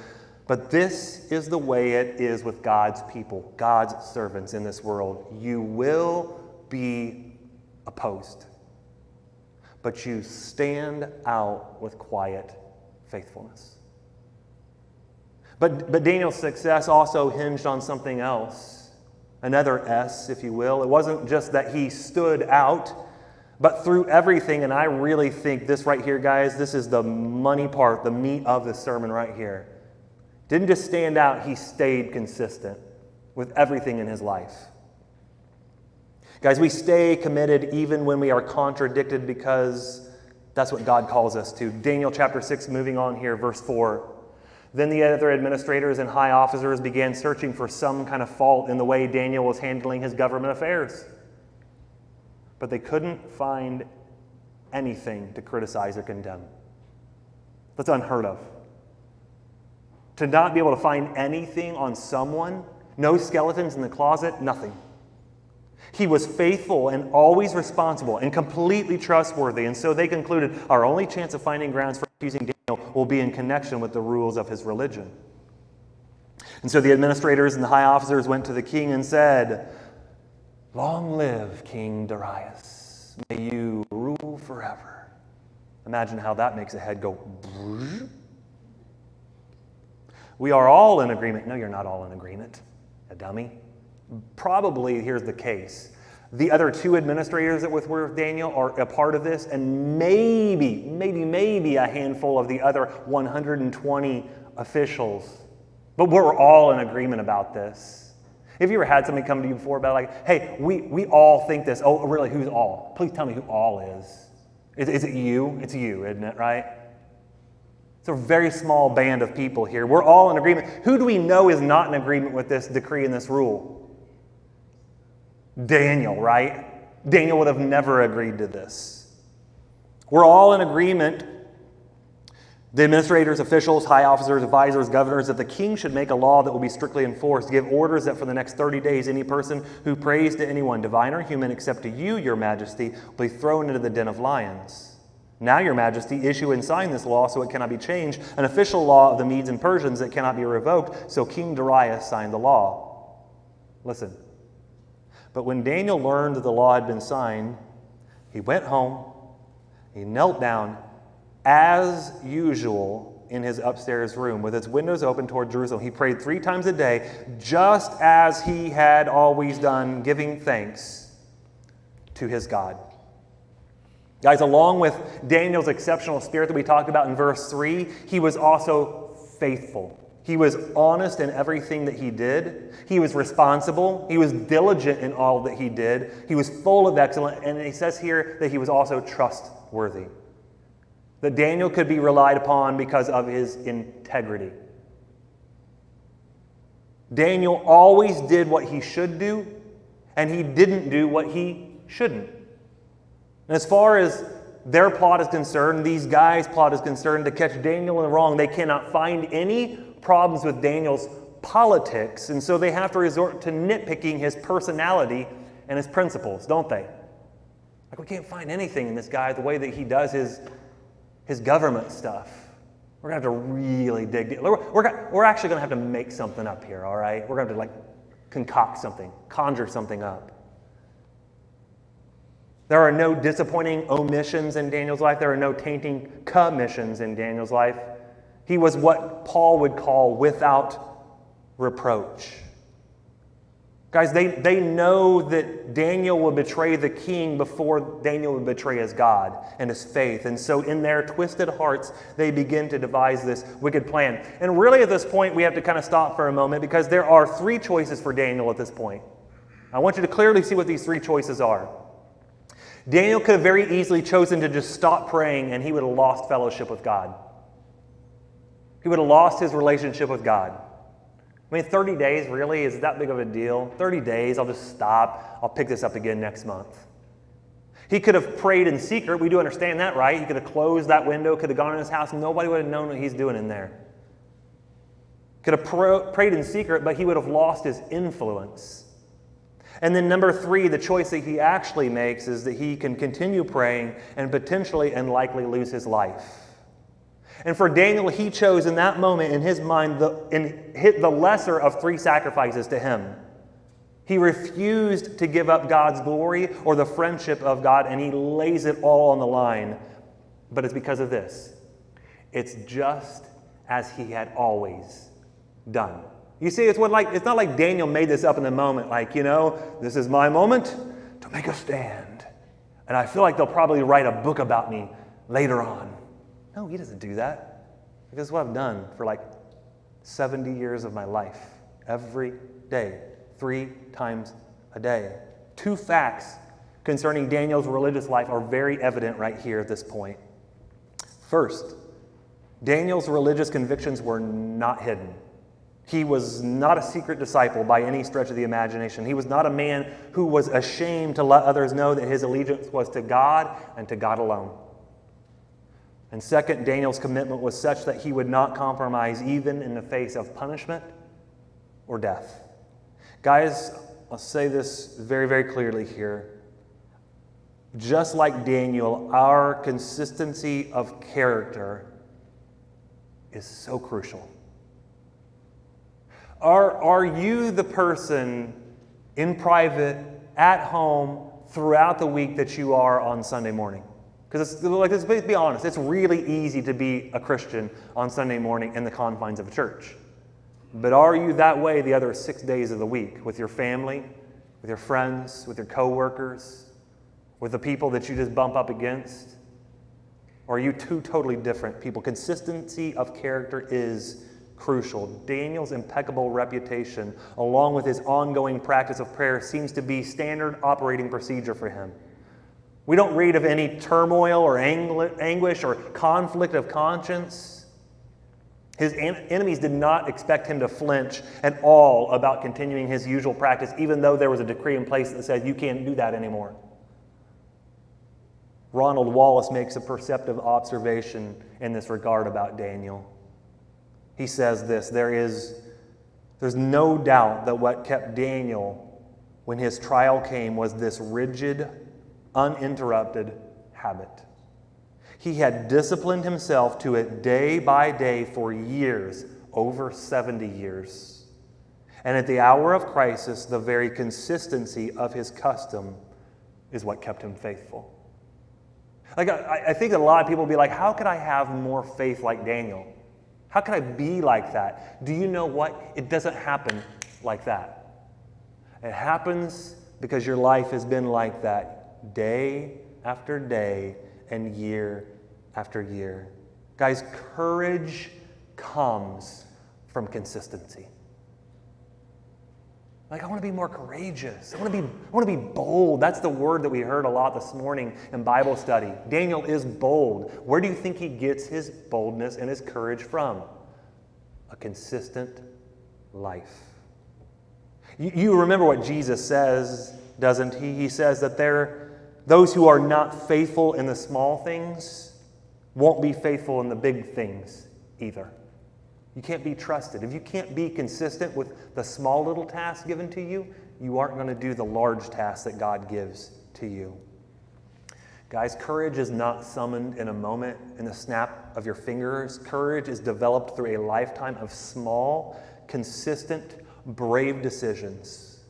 But this is the way it is with God's people, God's servants in this world. You will be opposed, but you stand out with quiet faithfulness. But Daniel's success also hinged on something else, another S, if you will. It wasn't just that he stood out, but through everything, and I really think this right here, guys, this is the money part, the meat of the sermon right here. Didn't just stand out, he stayed consistent with everything in his life. Guys, we stay committed even when we are contradicted because that's what God calls us to. Daniel chapter 6, moving on here, verse 4. Then the other administrators and high officers began searching for some kind of fault in the way Daniel was handling his government affairs. But they couldn't find anything to criticize or condemn. That's unheard of. To not be able to find anything on someone, no skeletons in the closet, nothing. He was faithful and always responsible and completely trustworthy. And so they concluded our only chance of finding grounds for accusing Daniel will be in connection with the rules of his religion. And so the administrators and the high officers went to the king and said, "Long live King Darius. May you rule forever." Imagine how that makes a head go. We are all in agreement. No, you're not all in agreement, a dummy. Probably here's the case. The other two administrators that were with Daniel are a part of this, and maybe a handful of the other 120 officials. But we're all in agreement about this. Have you ever had somebody come to you before about like, hey, we all think this. Oh, really, who's all? Please tell me who all is. Is it you? It's you, isn't it, right? It's a very small band of people here. We're all in agreement. Who do we know is not in agreement with this decree and this rule? Daniel, right? Daniel would have never agreed to this. We're all in agreement, the administrators, officials, high officers, advisors, governors, that the king should make a law that will be strictly enforced, give orders that for the next 30 days any person who prays to anyone, divine or human, except to you, your majesty, will be thrown into the den of lions. Now, your majesty, issue and sign this law so it cannot be changed, an official law of the Medes and Persians that cannot be revoked. So King Darius signed the law. Listen. But when Daniel learned that the law had been signed, he went home, he knelt down, as usual, in his upstairs room with its windows open toward Jerusalem. He prayed 3 times a day, just as he had always done, giving thanks to his God. Guys, along with Daniel's exceptional spirit that we talked about in verse 3, he was also faithful. He was honest in everything that he did. He was responsible. He was diligent in all that he did. He was full of excellence. And it says here that he was also trustworthy. That Daniel could be relied upon because of his integrity. Daniel always did what he should do, and he didn't do what he shouldn't. And as far as their plot is concerned, these guys' plot is concerned, to catch Daniel in the wrong, they cannot find any problems with Daniel's politics, and so they have to resort to nitpicking his personality and his principles, don't they? Like, we can't find anything in this guy, the way that he does his government stuff. We're going to have to really dig deep. We're actually going to have to make something up here, all right? We're going to have to concoct something, conjure something up. There are no disappointing omissions in Daniel's life. There are no tainting commissions in Daniel's life. He was what Paul would call without reproach. Guys, they know that Daniel will betray the king before Daniel will betray his God and his faith. And so in their twisted hearts, they begin to devise this wicked plan. And really at this point, we have to kind of stop for a moment because there are 3 choices for Daniel at this point. I want you to clearly see what these 3 choices are. Daniel could have very easily chosen to just stop praying and he would have lost fellowship with God. He would have lost his relationship with God. I mean, 30 days, really? Is it that big of a deal? 30 days, I'll just stop. I'll pick this up again next month. He could have prayed in secret. We do understand that, right? He could have closed that window, could have gone in his house. Nobody would have known what he's doing in there. Could have prayed in secret, but he would have lost his influence. And then number 3, the choice that he actually makes is that he can continue praying and potentially and likely lose his life. And for Daniel, he chose in that moment in his mind the lesser of 3 sacrifices to him. He refused to give up God's glory or the friendship of God, and he lays it all on the line. But it's because of this. It's just as he had always done. You see, it's not like Daniel made this up in the moment, this is my moment to make a stand. And I feel like they'll probably write a book about me later on. No, he doesn't do that. This is what I've done for 70 years of my life. Every day, 3 times a day. 2 facts concerning Daniel's religious life are very evident right here at this point. First, Daniel's religious convictions were not hidden. He was not a secret disciple by any stretch of the imagination. He was not a man who was ashamed to let others know that his allegiance was to God and to God alone. And second, Daniel's commitment was such that he would not compromise even in the face of punishment or death. Guys, I'll say this very, very clearly here. Just like Daniel, our consistency of character is so crucial. Are you the person in private, at home, throughout the week that you are on Sunday morning? Because let's be honest, it's really easy to be a Christian on Sunday morning in the confines of a church. But are you that way the other 6 days of the week with your family, with your friends, with your coworkers, with the people that you just bump up against? Or are you two totally different people? Consistency of character is crucial. Daniel's impeccable reputation, along with his ongoing practice of prayer, seems to be standard operating procedure for him. We don't read of any turmoil or anguish or conflict of conscience. His enemies did not expect him to flinch at all about continuing his usual practice, even though there was a decree in place that said you can't do that anymore. Ronald Wallace makes a perceptive observation in this regard about Daniel. He says this, there's no doubt that what kept Daniel when his trial came was this rigid, uninterrupted habit. He had disciplined himself to it day by day for years, over 70 years. And at the hour of crisis, the very consistency of his custom is what kept him faithful. Like I think that a lot of people will be like, how could I have more faith like Daniel? How can I be like that? Do you know what? It doesn't happen like that. It happens because your life has been like that day after day and year after year. Guys, courage comes from consistency. Like, I want to be more courageous. I want to be bold. That's the word that we heard a lot this morning in Bible study. Daniel is bold. Where do you think he gets his boldness and his courage from? A consistent life. You remember what Jesus says, doesn't he? He says that those who are not faithful in the small things won't be faithful in the big things either. You can't be trusted. If you can't be consistent with the small little tasks given to you, you aren't going to do the large tasks that God gives to you. Guys, courage is not summoned in a moment, in the snap of your fingers. Courage is developed through a lifetime of small, consistent, brave decisions.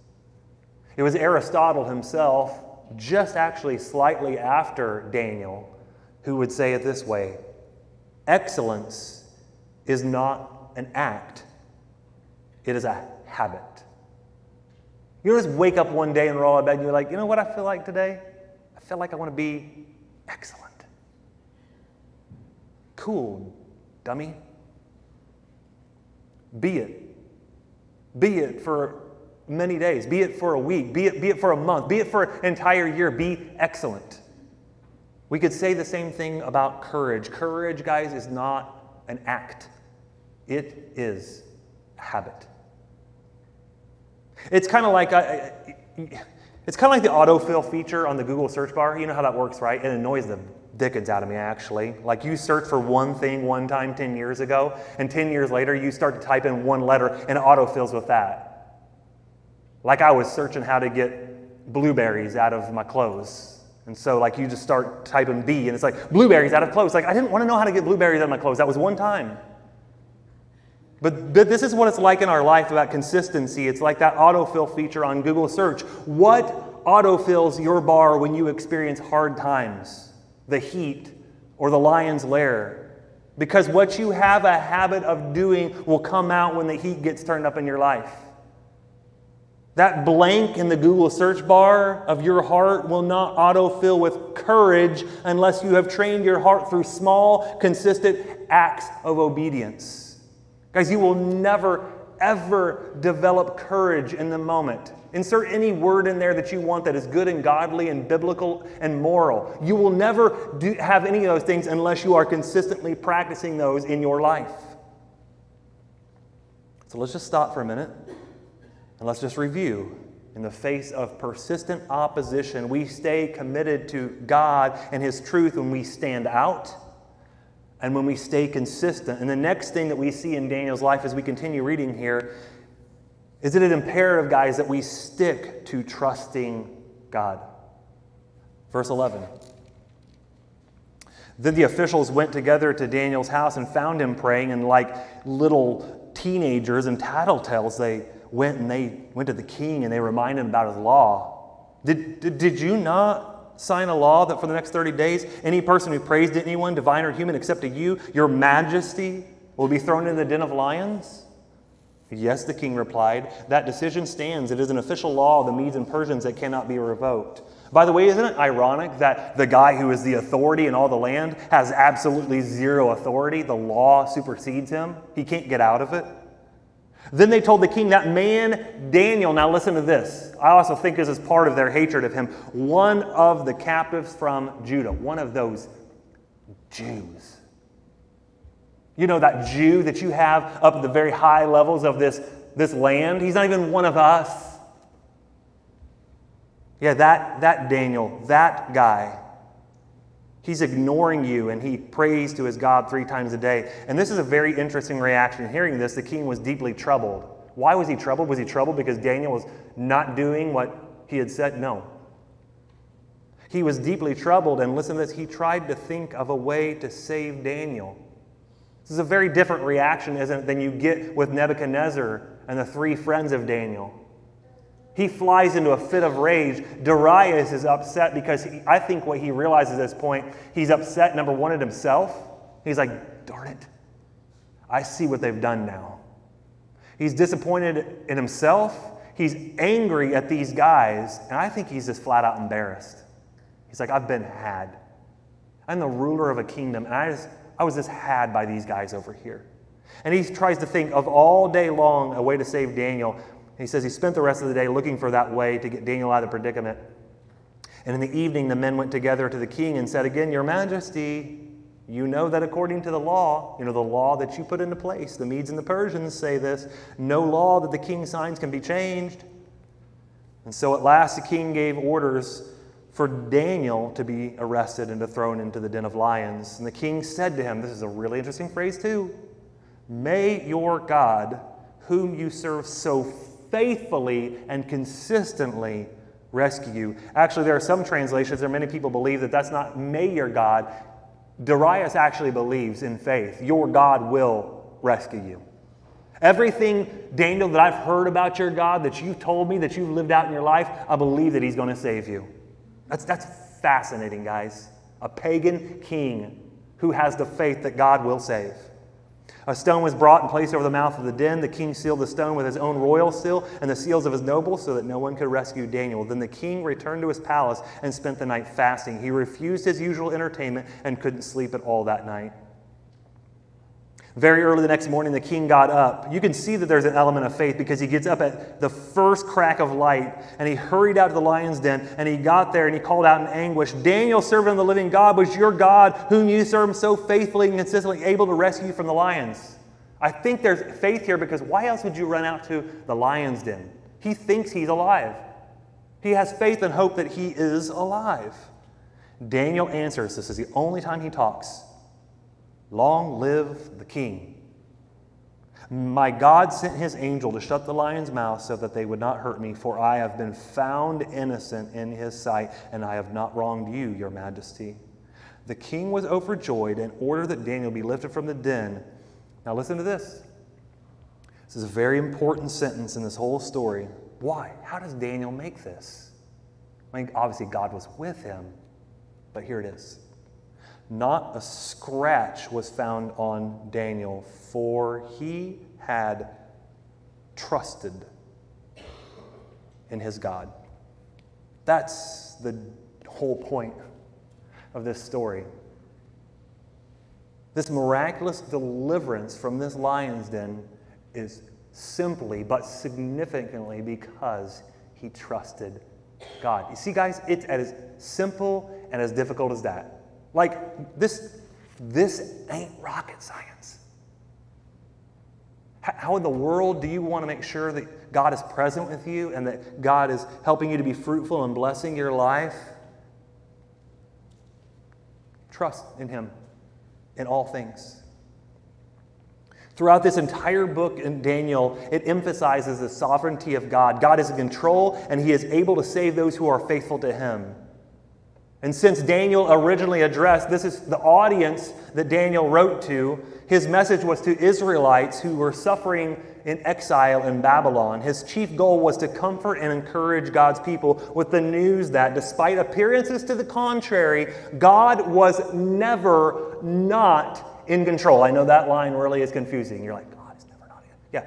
It was Aristotle himself, just actually slightly after Daniel, who would say it this way: excellence is not an act, it is a habit. You don't just wake up one day and roll out of bed and you're like, you know what I feel like today? I feel like I want to be excellent. Cool, dummy. Be it. Be it for many days. Be it for a week. Be it for a month. Be it for an entire year. Be excellent. We could say the same thing about courage. Courage, guys, is not an act. It is a habit. It's kind of like the autofill feature on the Google search bar. You know how that works, right? It annoys the dickens out of me, actually. Like, you search for one thing one time 10 years ago, and 10 years later you start to type in one letter and it autofills with that. Like, I was searching how to get blueberries out of my clothes. And so, like, you just start typing B and it's like, blueberries out of clothes. Like, I didn't want to know how to get blueberries out of my clothes. That was one time. But this is what it's like in our life about consistency. It's like that autofill feature on Google search. What autofills your bar when you experience hard times, the heat, or the lion's lair? Because what you have a habit of doing will come out when the heat gets turned up in your life. That blank in the Google search bar of your heart will not autofill with courage unless you have trained your heart through small, consistent acts of obedience. Guys, you will never, ever develop courage in the moment. Insert any word in there that you want that is good and godly and biblical and moral. You will never have any of those things unless you are consistently practicing those in your life. So let's just stop for a minute and let's just review. In the face of persistent opposition, we stay committed to God and His truth when we stand out and when we stay consistent. And the next thing that we see in Daniel's life as we continue reading here is it imperative, guys, that we stick to trusting God? Verse 11. Then the officials went together to Daniel's house and found him praying, and like little teenagers and tattletales, they went to the king and they reminded him about his law. Did you not sign a law that for the next 30 days, any person who prays to anyone, divine or human, except to you, your majesty, will be thrown into the den of lions? Yes, the king replied. That decision stands. It is an official law of the Medes and Persians that cannot be revoked. By the way, isn't it ironic that the guy who is the authority in all the land has absolutely zero authority? The law supersedes him. He can't get out of it. Then they told the king that man, Daniel, now listen to this. I also think this is part of their hatred of him. One of the captives from Judah, one of those Jews. You know, that Jew that you have up at the very high levels of this land? He's not even one of us. Yeah, that Daniel, that guy, he's ignoring you, and he prays to his God 3 times a day. And this is a very interesting reaction. Hearing this, the king was deeply troubled. Why was he troubled? Was he troubled because Daniel was not doing what he had said? No. He was deeply troubled, and listen to this, he tried to think of a way to save Daniel. This is a very different reaction, isn't it, than you get with Nebuchadnezzar and the 3 friends of Daniel. He flies into a fit of rage. Darius is upset because I think what he realizes at this point, he's upset, number one, at himself. He's like, darn it, I see what they've done now. He's disappointed in himself. He's angry at these guys. And I think he's just flat out embarrassed. He's like, I've been had. I'm the ruler of a kingdom, and I was just had by these guys over here. And he tries to think of all day long a way to save Daniel. He says he spent the rest of the day looking for that way to get Daniel out of the predicament. And in the evening, the men went together to the king and said, again, Your Majesty, you know that according to the law that you put into place, the Medes and the Persians say this, no law that the king signs can be changed. And so at last the king gave orders for Daniel to be arrested and to thrown into the den of lions. And the king said to him, this is a really interesting phrase too, may your God, whom you serve so faithfully and consistently, rescue you. Actually, there are some translations, there are many people believe that that's not may your God. Darius actually believes in faith. Your God will rescue you. Everything, Daniel, that I've heard about your God, that you've told me, that you've lived out in your life, I believe that he's going to save you. That's fascinating, guys. A pagan king who has the faith that God will save. A stone was brought and placed over the mouth of the den. The king sealed the stone with his own royal seal and the seals of his nobles so that no one could rescue Daniel. Then the king returned to his palace and spent the night fasting. He refused his usual entertainment and couldn't sleep at all that night. Very early the next morning, the king got up. You can see that there's an element of faith because he gets up at the first crack of light, and he hurried out to the lion's den, and he got there and he called out in anguish, Daniel, servant of the living God, was your God, whom you serve so faithfully and consistently, able to rescue you from the lions. I think there's faith here because why else would you run out to the lion's den? He thinks he's alive. He has faith and hope that he is alive. Daniel answers, this is the only time he talks, long live the king. My God sent his angel to shut the lion's mouth so that they would not hurt me, for I have been found innocent in his sight, and I have not wronged you, your majesty. The king was overjoyed and ordered that Daniel be lifted from the den. Now listen to this. This is a very important sentence in this whole story. Why? How does Daniel make this? I mean, obviously God was with him, but here it is. Not a scratch was found on Daniel, for he had trusted in his God. That's the whole point of this story. This miraculous deliverance from this lion's den is simply but significantly because he trusted God. You see, guys, it's as simple and as difficult as that. Like, this ain't rocket science. How in the world do you want to make sure that God is present with you and that God is helping you to be fruitful and blessing your life? Trust in him in all things. Throughout this entire book in Daniel, it emphasizes the sovereignty of God. God is in control, and he is able to save those who are faithful to him. And since Daniel originally addressed, this is the audience that Daniel wrote to, his message was to Israelites who were suffering in exile in Babylon. His chief goal was to comfort and encourage God's people with the news that, despite appearances to the contrary, God was never not in control. I know that line really is confusing. You're like, God is never not in. Yeah,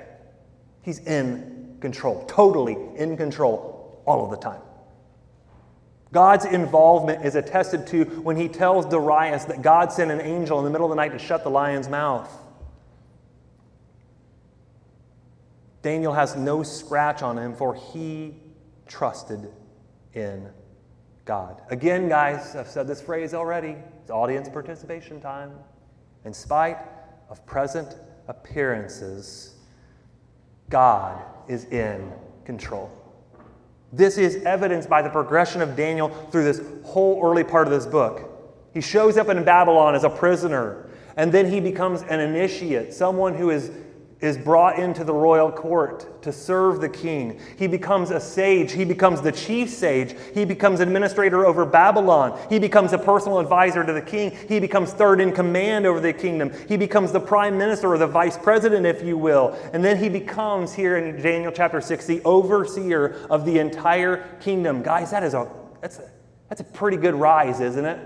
he's in control, totally in control all of the time. God's involvement is attested to when he tells Darius that God sent an angel in the middle of the night to shut the lion's mouth. Daniel has no scratch on him, for he trusted in God. Again, guys, I've said this phrase already. It's audience participation time. In spite of present appearances, God is in control. This is evidenced by the progression of Daniel through this whole early part of this book. He shows up in Babylon as a prisoner, and then he becomes an initiate, someone who is brought into the royal court to serve the king. He becomes a sage. He becomes the chief sage. He becomes administrator over Babylon. He becomes a personal advisor to the king. He becomes third in command over the kingdom. He becomes the prime minister or the vice president, if you will. And then he becomes, here in Daniel chapter 6, the overseer of the entire kingdom. Guys, that's a pretty good rise, isn't it?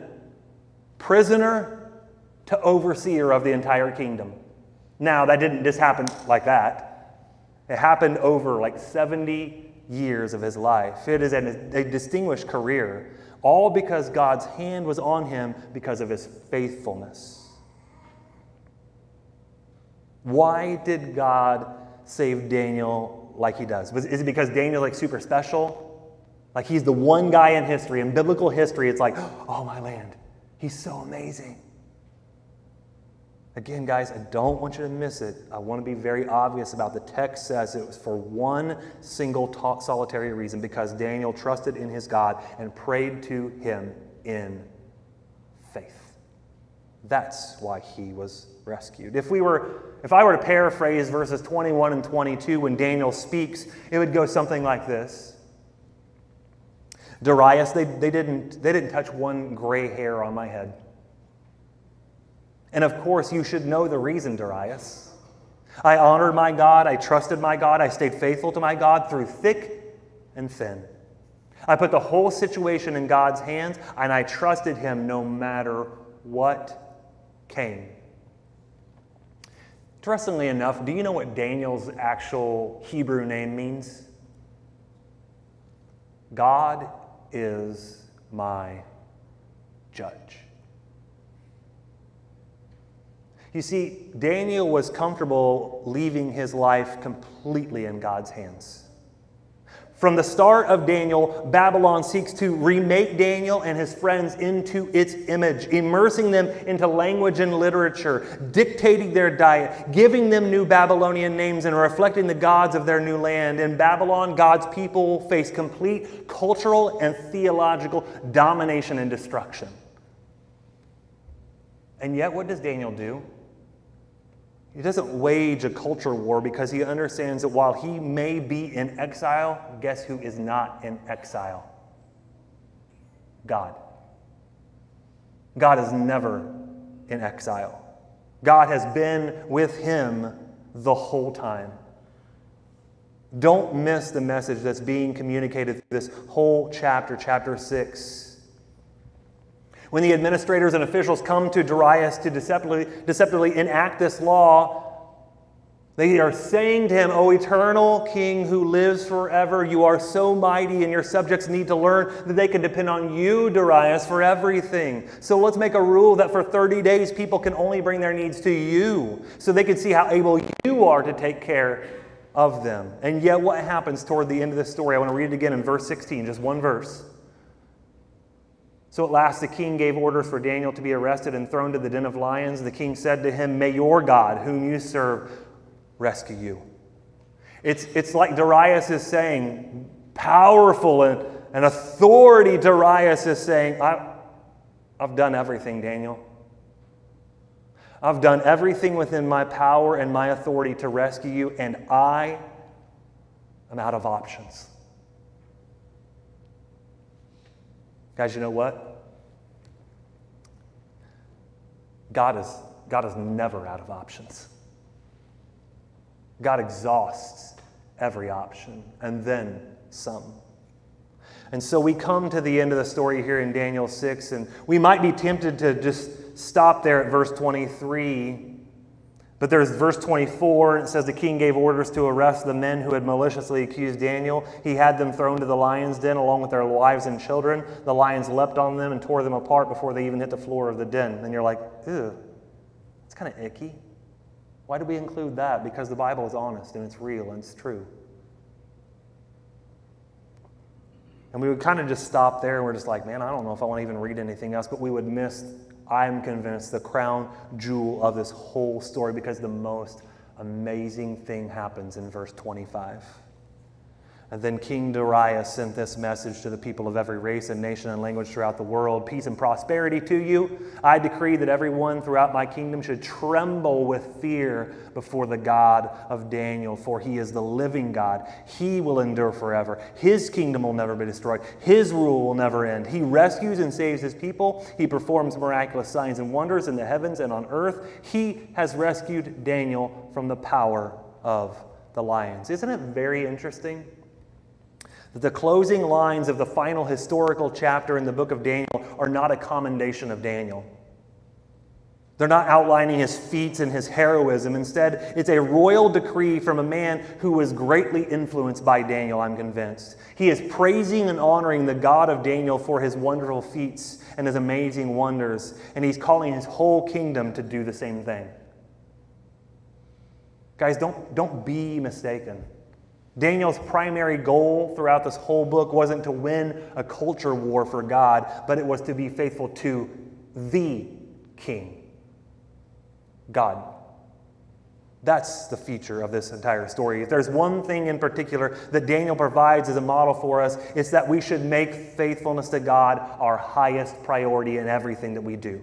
Prisoner to overseer of the entire kingdom. Now, that didn't just happen like that. It happened over like 70 years of his life. It is a distinguished career, all because God's hand was on him because of his faithfulness. Why did God save Daniel like he does? Is it because Daniel's like super special? Like he's the one guy in history, in biblical history, it's like, oh my land, he's so amazing. Again, guys, I don't want you to miss it. I want to be very obvious about the text says it was for one single solitary reason, because Daniel trusted in his God and prayed to him in faith. That's why he was rescued. If I were to paraphrase verses 21 and 22 when Daniel speaks, it would go something like this. Darius, they didn't touch one gray hair on my head. And of course, you should know the reason, Darius. I honored my God, I trusted my God, I stayed faithful to my God through thick and thin. I put the whole situation in God's hands, and I trusted him no matter what came. Interestingly enough, do you know what Daniel's actual Hebrew name means? God is my judge. You see, Daniel was comfortable leaving his life completely in God's hands. From the start of Daniel, Babylon seeks to remake Daniel and his friends into its image, immersing them into language and literature, dictating their diet, giving them new Babylonian names, and reflecting the gods of their new land. In Babylon, God's people face complete cultural and theological domination and destruction. And yet, what does Daniel do? He doesn't wage a culture war because he understands that while he may be in exile, guess who is not in exile? God. God is never in exile. God has been with him the whole time. Don't miss the message that's being communicated through this whole chapter, chapter 6. When the administrators and officials come to Darius to deceptively enact this law, they are saying to him, O eternal King who lives forever, you are so mighty and your subjects need to learn that they can depend on you, Darius, for everything. So let's make a rule that for 30 days people can only bring their needs to you so they can see how able you are to take care of them. And yet what happens toward the end of the story? I want to read it again in verse 16, just one verse. So at last the king gave orders for Daniel to be arrested and thrown to the den of lions. The king said to him, may your God, whom you serve, rescue you. It's like Darius is saying, powerful and authority. Darius is saying, I've done everything, Daniel. I've done everything within my power and my authority to rescue you, and I am out of options. Guys, you know what? God is never out of options. God exhausts every option, and then some. And so we come to the end of the story here in Daniel 6, and we might be tempted to just stop there at verse 23. But there's verse 24, and it says the king gave orders to arrest the men who had maliciously accused Daniel. He had them thrown to the lion's den along with their wives and children. The lions leapt on them and tore them apart before they even hit the floor of the den. And you're like, ew, that's kind of icky. Why do we include that? Because the Bible is honest and it's real and it's true. And we would kind of just stop there and we're just like, man, I don't know if I want to even read anything else, but we would miss, I'm convinced, the crown jewel of this whole story, because the most amazing thing happens in verse 25. And then King Darius sent this message to the people of every race and nation and language throughout the world. Peace and prosperity to you. I decree that everyone throughout my kingdom should tremble with fear before the God of Daniel, for he is the living God. He will endure forever. His kingdom will never be destroyed. His rule will never end. He rescues and saves his people. He performs miraculous signs and wonders in the heavens and on earth. He has rescued Daniel from the power of the lions. Isn't it very interesting that the closing lines of the final historical chapter in the book of Daniel are not a commendation of Daniel? They're not outlining his feats and his heroism. Instead, it's a royal decree from a man who was greatly influenced by Daniel, I'm convinced. He is praising and honoring the God of Daniel for his wonderful feats and his amazing wonders, and he's calling his whole kingdom to do the same thing. Guys, don't be mistaken. Daniel's primary goal throughout this whole book wasn't to win a culture war for God, but it was to be faithful to the King, God. That's the feature of this entire story. If there's one thing in particular that Daniel provides as a model for us, it's that we should make faithfulness to God our highest priority in everything that we do.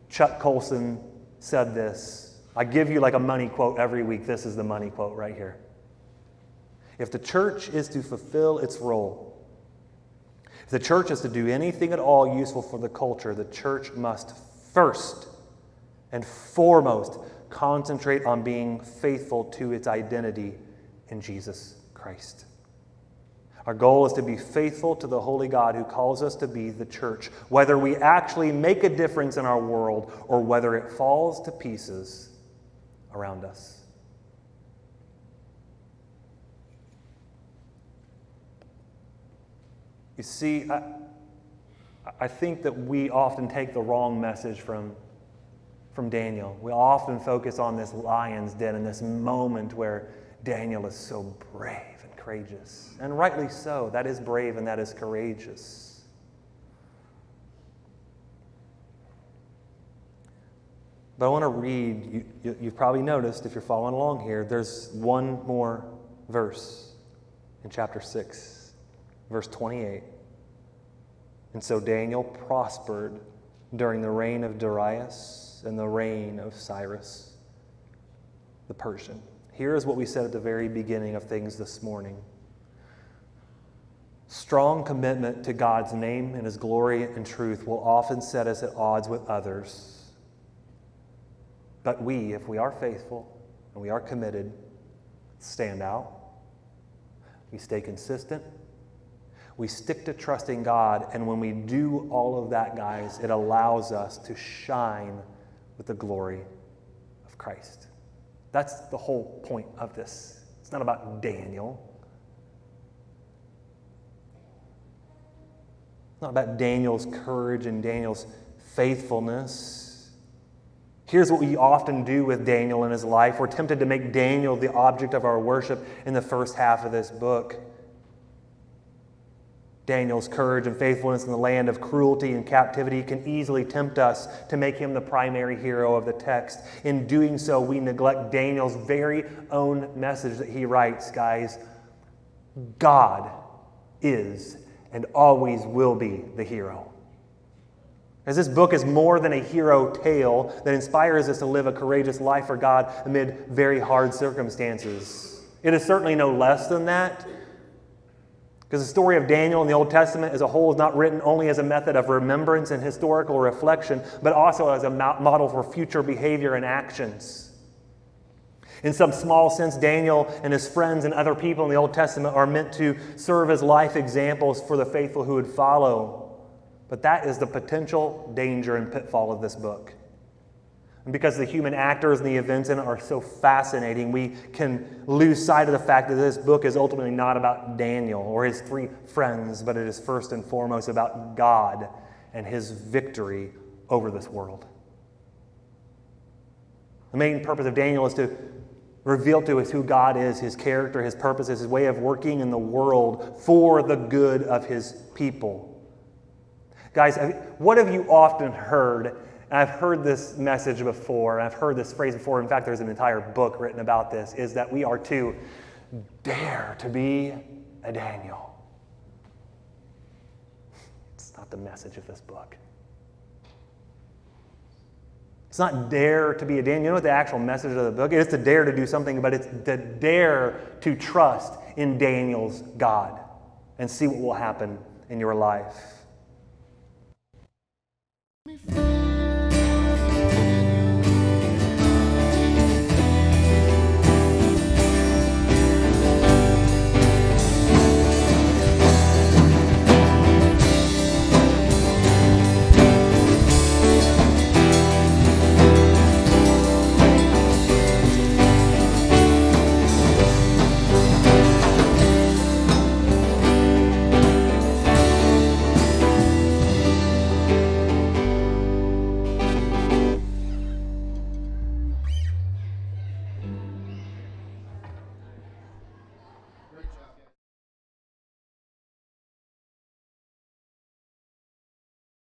Chuck Colson said this. I give you like a money quote every week. This is the money quote right here. If the church is to fulfill its role, if the church is to do anything at all useful for the culture, the church must first and foremost concentrate on being faithful to its identity in Jesus Christ. Our goal is to be faithful to the holy God who calls us to be the church, whether we actually make a difference in our world or whether it falls to pieces around us. You see, I think that we often take the wrong message from Daniel. We often focus on this lion's den and this moment where Daniel is so brave and courageous. And rightly so. That is brave and that is courageous. But I want to read, you've probably noticed if you're following along here, there's one more verse in chapter 6, verse 28. And so Daniel prospered during the reign of Darius and the reign of Cyrus the Persian. Here is what we said at the very beginning of things this morning. Strong commitment to God's name and His glory and truth will often set us at odds with others. But we, if we are faithful and we are committed, stand out. We stay consistent. We stick to trusting God. And when we do all of that, guys, it allows us to shine with the glory of Christ. That's the whole point of this. It's not about Daniel. It's not about Daniel's courage and Daniel's faithfulness. Here's what we often do with Daniel in his life. We're tempted to make Daniel the object of our worship in the first half of this book. Daniel's courage and faithfulness in the land of cruelty and captivity can easily tempt us to make him the primary hero of the text. In doing so, we neglect Daniel's very own message that he writes, guys. God is and always will be the hero. As this book is more than a hero tale that inspires us to live a courageous life for God amid very hard circumstances. It is certainly no less than that, because the story of Daniel in the Old Testament as a whole is not written only as a method of remembrance and historical reflection, but also as a model for future behavior and actions. In some small sense, Daniel and his friends and other people in the Old Testament are meant to serve as life examples for the faithful who would follow. But that is the potential danger and pitfall of this book. And because the human actors and the events in it are so fascinating, we can lose sight of the fact that this book is ultimately not about Daniel or his 3 friends, but it is first and foremost about God and his victory over this world. The main purpose of Daniel is to reveal to us who God is, his character, his purposes, his way of working in the world for the good of his people. Guys, what have you often heard? And I've heard this message before, and I've heard this phrase before. In fact, there's an entire book written about this, is that we are to dare to be a Daniel. It's not the message of this book. It's not dare to be a Daniel. You know what the actual message of the book is? It's to dare to do something, but it's to dare to trust in Daniel's God and see what will happen in your life.